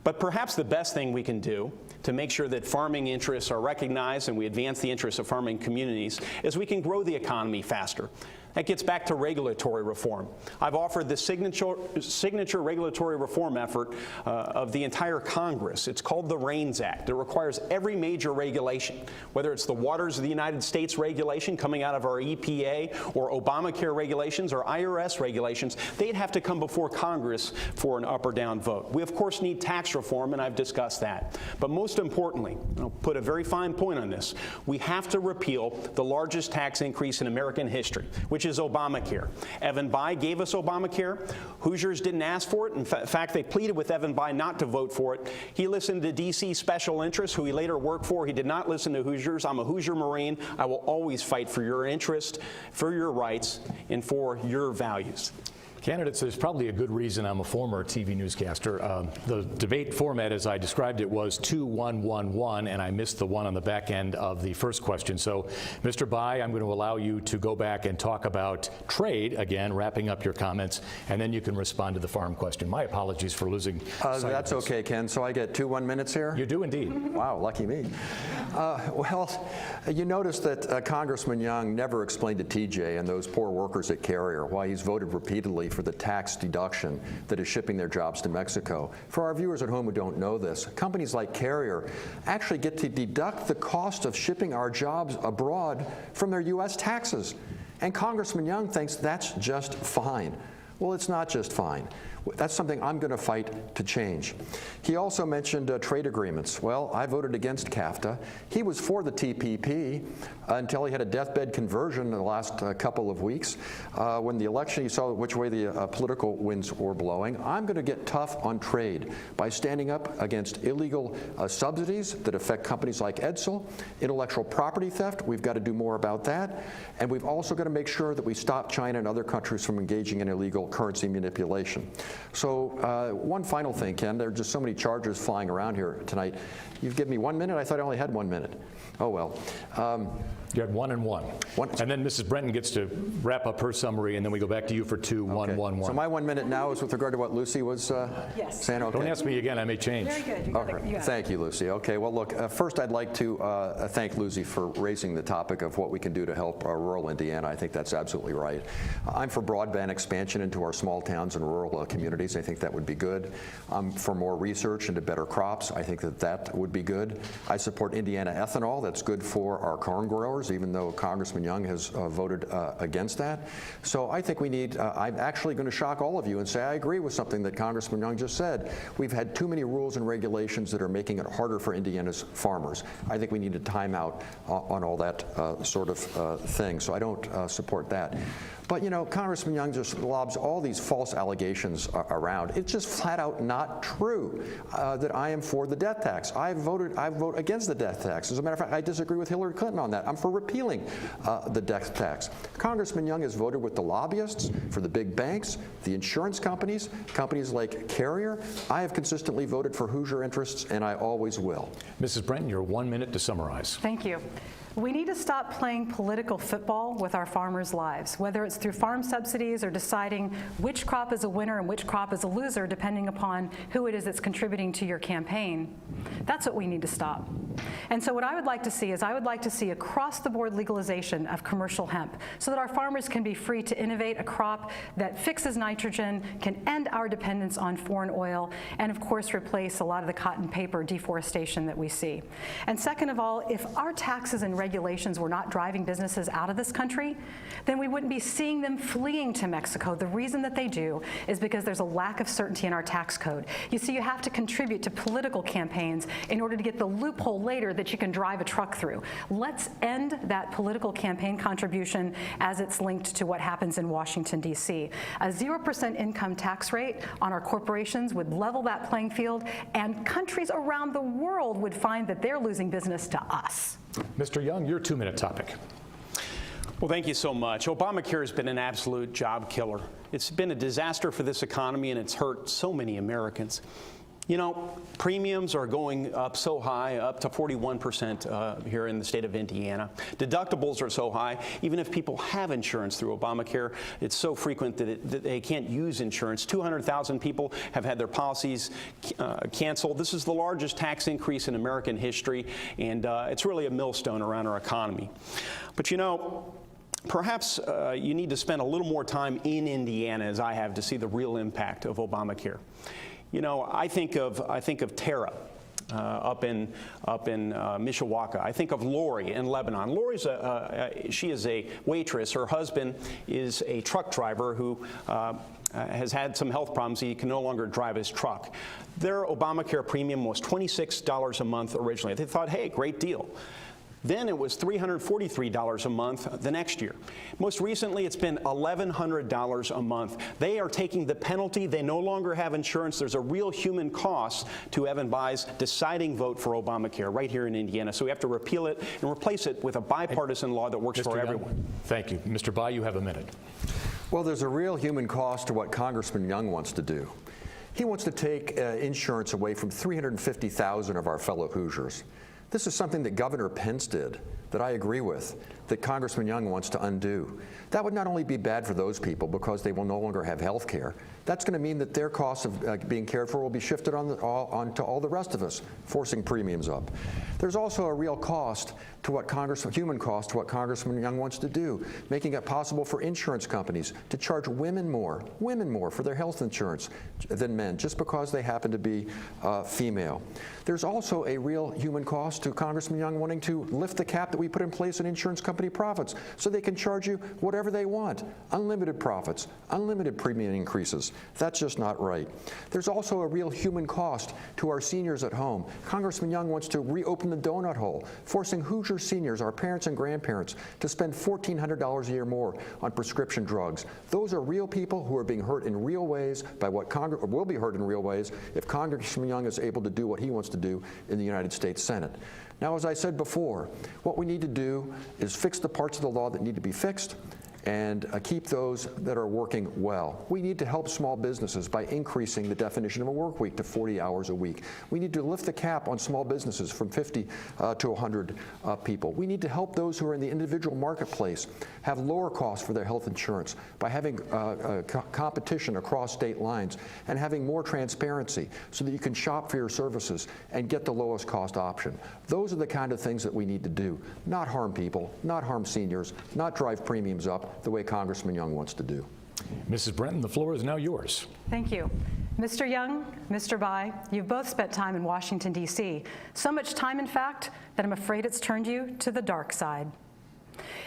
But perhaps the best thing we can do to make sure that farming interests are recognized and we advance the interests of farming communities is we can grow the economy faster. That gets back to regulatory reform. I've offered the signature regulatory reform effort of the entire Congress. It's called the REINS Act. It requires every major regulation, whether it's the Waters of the United States regulation coming out of our EPA or Obamacare regulations or IRS regulations, they'd have to come before Congress for an up or down vote. We, of course, need tax reform, and I've discussed that. But most importantly, I'll put a very fine point on this, we have to repeal the largest tax increase in American history, which is Obamacare. Evan Bayh gave us Obamacare. Hoosiers didn't ask for it. In fact, they pleaded with Evan Bayh not to vote for it. He listened to D.C. special interests, who he later worked for. He did not listen to Hoosiers. I'm a Hoosier Marine. I will always fight for your interest, for your rights, and for your values. Candidates, there's probably a good reason I'm a former TV newscaster. The debate format, as I described it, was 2-1-1-1, and I missed the one on the back end of the first question. So, Mr. Bayh, I'm going to allow you to go back and talk about trade, again, wrapping up your comments, and then you can respond to the farm question. My apologies for losing sight of That's this. okay, Ken. So I get 1 minute here? You do indeed. Wow, lucky me. Well, you notice that Congressman Young never explained to TJ and those poor workers at Carrier why he's voted repeatedly for the tax deduction that is shipping their jobs to Mexico. For our viewers at home who don't know this, companies like Carrier actually get to deduct the cost of shipping our jobs abroad from their U.S. taxes. And Congressman Young thinks that's just fine. Well, it's not just fine. That's something I'm going to fight to change. He also mentioned trade agreements. Well, I voted against CAFTA. He was for the TPP until he had a deathbed conversion in the last couple of weeks. When the election, he saw which way the political winds were blowing. I'm going to get tough on trade by standing up against illegal subsidies that affect companies like Edsel, intellectual property theft. We've got to do more about that. And we've also got to make sure that we stop China and other countries from engaging in illegal currency manipulation. So one final thing, Ken, there are just so many charges flying around here tonight. You've given me 1 minute? I thought I only had 1 minute. Oh, well. You had 1 and 1. And then Mrs. Brenton gets to wrap up her summary, and then we go back to you for 2-1-1-1. So my 1 minute now is with regard to what Lucy was saying? Okay. Don't ask me again, I may change. Very good. You All got it. right. Thank you, Lucy. Okay, well, look, first I'd like to thank Lucy for raising the topic of what we can do to help rural Indiana. I think that's absolutely right. I'm for broadband expansion into our small towns and rural communities. I think that would be good. I'm for more research into better crops. I think that that would be good. I support Indiana ethanol. That's good for our corn growers, even though Congressman Young has voted against that. So I think we need, I'm actually going to shock all of you and say I agree with something that Congressman Young just said. We've had too many rules and regulations that are making it harder for Indiana's farmers. I think we need a timeout on all that sort of thing. So I don't support that. But, you know, Congressman Young just lobs all these false allegations around. It's just flat out not true that I am for the death tax. I vote against the death tax. As a matter of fact, I disagree with Hillary Clinton on that. I'm for repealing the death tax. Congressman Young has voted with the lobbyists, for the big banks, the insurance companies, companies like Carrier. I have consistently voted for Hoosier interests, and I always will. Mrs. Brenton, your 1 minute to summarize. Thank you. We need to stop playing political football with our farmers' lives, whether it's through farm subsidies or deciding which crop is a winner and which crop is a loser, depending upon who it is that's contributing to your campaign. That's what we need to stop. And so what I would like to see is I would like to see across-the-board legalization of commercial hemp so that our farmers can be free to innovate a crop that fixes nitrogen, can end our dependence on foreign oil, and of course replace a lot of the cotton paper deforestation that we see. And second of all, if our taxes and regulations were not driving businesses out of this country, then we wouldn't be seeing them fleeing to Mexico. The reason that they do is because there's a lack of certainty in our tax code. You see, you have to contribute to political campaigns in order to get the loophole later that you can drive a truck through. Let's end that political campaign contribution as it's linked to what happens in Washington, D.C. A 0% income tax rate on our corporations would level that playing field, and countries around the world would find that they're losing business to us. Mr. Young, your 2-minute topic. Well, thank you so much. Obamacare has been an absolute job killer. It's been a disaster for this economy, and it's hurt so many Americans. You know, premiums are going up so high, up to 41% here in the state of Indiana. Deductibles are so high, even if people have insurance through Obamacare, it's so frequent that they can't use insurance. 200,000 people have had their policies canceled. This is the largest tax increase in American history, and it's really a millstone around our economy. But you know, perhaps you need to spend a little more time in Indiana, as I have, to see the real impact of Obamacare. You know, I think of Tara up in Mishawaka. I think of Lori in Lebanon. Lori's she is a waitress. Her husband is a truck driver who has had some health problems. He can no longer drive his truck. Their Obamacare premium was $26 a month originally. They thought, hey, great deal. Then it was $343 a month the next year. Most recently, it's been $1,100 a month. They are taking the penalty. They no longer have insurance. There's a real human cost to Evan Bayh's deciding vote for Obamacare right here in Indiana. So we have to repeal it and replace it with a bipartisan law that works for everyone. Thank you. Mr. Bayh, you have a minute. Well, there's a real human cost to what Congressman Young wants to do. He wants to take insurance away from 350,000 of our fellow Hoosiers. This is something that Governor Pence did that I agree with, that Congressman Young wants to undo. That would not only be bad for those people because they will no longer have health care, that's going to mean that their costs of being cared for will be shifted onto all the rest of us, forcing premiums up. There's also a real cost to what human cost to what Congressman Young wants to do, making it possible for insurance companies to charge women more for their health insurance than men, just because they happen to be female. There's also a real human cost to Congressman Young wanting to lift the cap that we put in place on insurance company profits so they can charge you whatever they want. Unlimited profits, unlimited premium increases. That's just not right. There's also a real human cost to our seniors at home. Congressman Young wants to reopen the donut hole, forcing Hoosier seniors, our parents and grandparents, to spend $1,400 a year more on prescription drugs. Those are real people who are being hurt in real ways by what Congress, or will be hurt in real ways if Congressman Young is able to do what he wants to do in the United States Senate. Now, as I said before, what we need to do is fix the parts of the law that need to be fixed and keep those that are working well. We need to help small businesses by increasing the definition of a work week to 40 hours a week. We need to lift the cap on small businesses from 50 to 100 people. We need to help those who are in the individual marketplace have lower costs for their health insurance by having competition across state lines and having more transparency so that you can shop for your services and get the lowest cost option. Those are the kind of things that we need to do, not harm people, not harm seniors, not drive premiums up the way Congressman Young wants to do. Mrs. Brenton, the floor is now yours. Thank you. Mr. Young, Mr. Bayh, you've both spent time in Washington, D.C. So much time, in fact, that I'm afraid it's turned you to the dark side.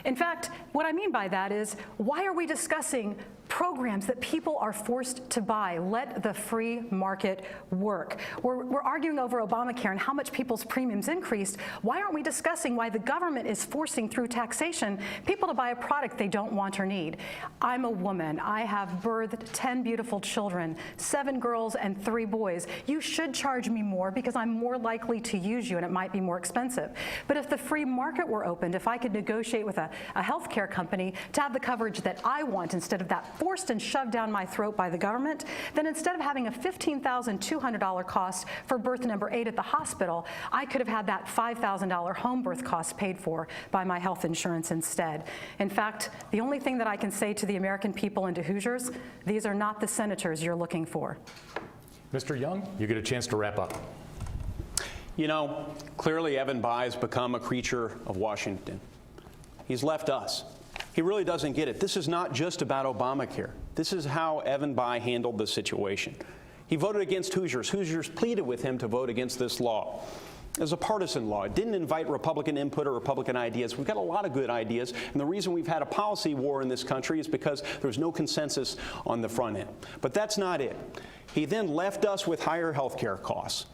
In fact, what I mean by that is, why are we discussing programs that people are forced to buy? Let the free market work. We're arguing over Obamacare and how much people's premiums increased. Why aren't we discussing why the government is forcing through taxation people to buy a product they don't want or need? I'm a woman. I have birthed 10 beautiful children, 7 girls and 3 boys. You should charge me more because I'm more likely to use you and it might be more expensive. But if the free market were opened, if I could negotiate negotiate with a health care company to have the coverage that I want instead of that forced and shoved down my throat by the government, then instead of having a $15,200 cost for birth number 8 at the hospital, I could have had that $5,000 home birth cost paid for by my health insurance instead. In fact, the only thing that I can say to the American people and to Hoosiers, these are not the senators you're looking for. Mr. Young, you get a chance to wrap up. You know, clearly Evan Bayh has become a creature of Washington. He's left us. He really doesn't get it. This is not just about Obamacare. This is how Evan Bayh handled the situation. He voted against Hoosiers. Hoosiers pleaded with him to vote against this law. It was a partisan law. It didn't invite Republican input or Republican ideas. We've got a lot of good ideas, and the reason we've had a policy war in this country is because there's no consensus on the front end. But that's not it. He then left us with higher health care costs.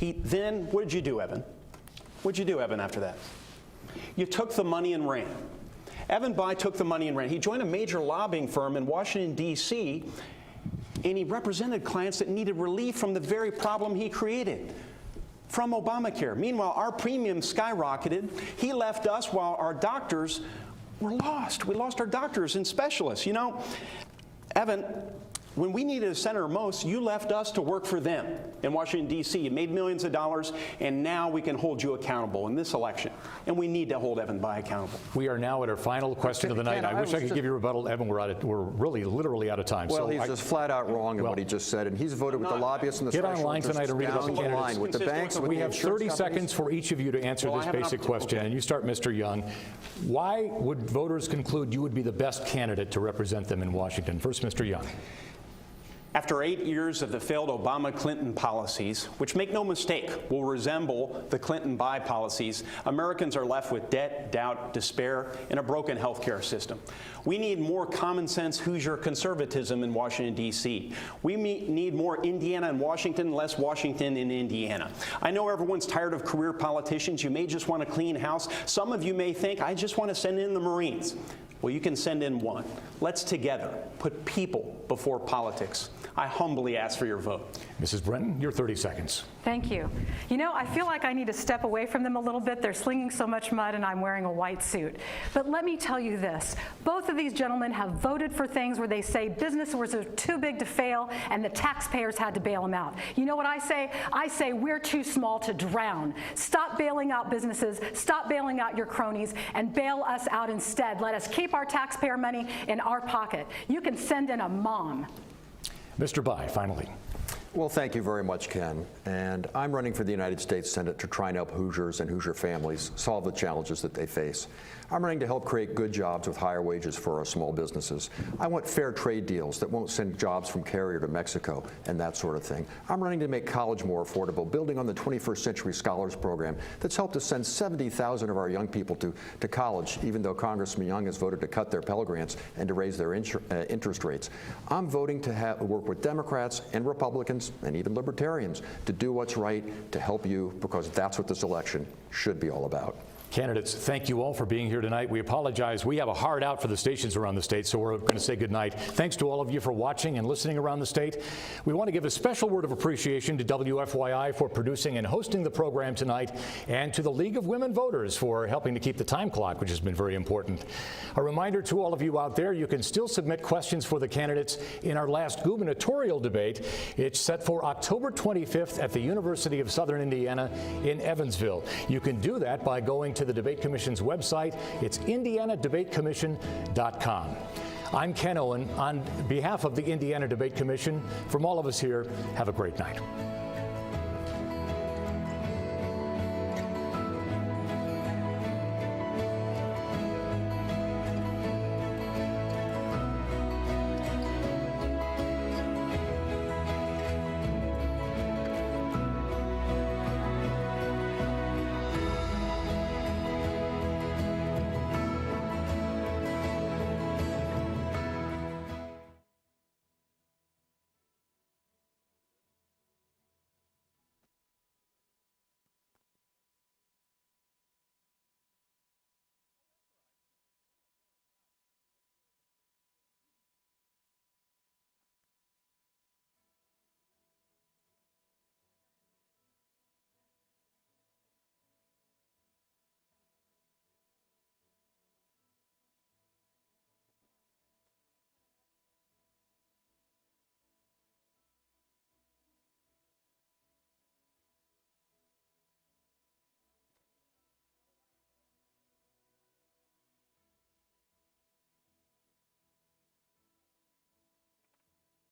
What did you do, Evan? What did you do, Evan, after that? You took the money and ran. Evan Bayh took the money and ran. He joined a major lobbying firm in Washington, D.C., and he represented clients that needed relief from the very problem he created, from Obamacare. Meanwhile, our premiums skyrocketed. He left us while our doctors were lost. We lost our doctors and specialists. You know, Evan, when we needed a senator most, you left us to work for them in Washington, D.C. You made millions of dollars, and now we can hold you accountable in this election. And we need to hold Evan Bayh accountable. We are now at our final question of the night. I wish I could give you a rebuttal. Evan, we're really literally out of time. Well, he's just flat out wrong in what he just said, and he's voted with the lobbyists and the get special online tonight and read about the down the candidates. line with the banks. With We the have insurance 30 companies. seconds for each of you to answer this basic question, and you start, Mr. Young. Why would voters conclude you would be the best candidate to represent them in Washington? First, Mr. Young. After 8 years of the failed Obama-Clinton policies, which, make no mistake, will resemble the Clinton-Bayh policies, Americans are left with debt, doubt, despair, and a broken health care system. We need more common-sense Hoosier conservatism in Washington, D.C. We need more Indiana and Washington, less Washington and Indiana. I know everyone's tired of career politicians. You may just want a clean house. Some of you may think, I just want to send in the Marines. Well, you can send in one. Let's together put people before politics. I humbly ask for your vote. Mrs. Brenton, your 30 seconds. Thank you. You know, I feel like I need to step away from them a little bit. They're slinging so much mud and I'm wearing a white suit. But let me tell you this. Both of these gentlemen have voted for things where they say businesses were too big to fail and the taxpayers had to bail them out. You know what I say? I say we're too small to drown. Stop bailing out businesses, stop bailing out your cronies, and bail us out instead. Let us keep our taxpayer money in our pocket. You can send in a mom. Mr. Bayh, finally. Well, thank you very much, Ken. And I'm running for the United States Senate to try and help Hoosiers and Hoosier families solve the challenges that they face. I'm running to help create good jobs with higher wages for our small businesses. I want fair trade deals that won't send jobs from Carrier to Mexico and that sort of thing. I'm running to make college more affordable, building on the 21st Century Scholars Program that's helped us send 70,000 of our young people to college, even though Congressman Young has voted to cut their Pell Grants and to raise their interest rates. I'm voting to work with Democrats and Republicans and even Libertarians to do what's right to help you, because that's what this election should be all about. Candidates, thank you all for being here tonight. We apologize. We have a hard out for the stations around the state, so we're going to say goodnight. Thanks to all of you for watching and listening around the state. We want to give a special word of appreciation to WFYI for producing and hosting the program tonight, and to the League of Women Voters for helping to keep the time clock, which has been very important. A reminder to all of you out there, you can still submit questions for the candidates in our last gubernatorial debate. It's set for October 25th at the University of Southern Indiana in Evansville. You can do that by going to the Debate Commission's website. It's indianadebatecommission.com. I'm Ken Owen. On behalf of the Indiana Debate Commission, from all of us here, have a great night.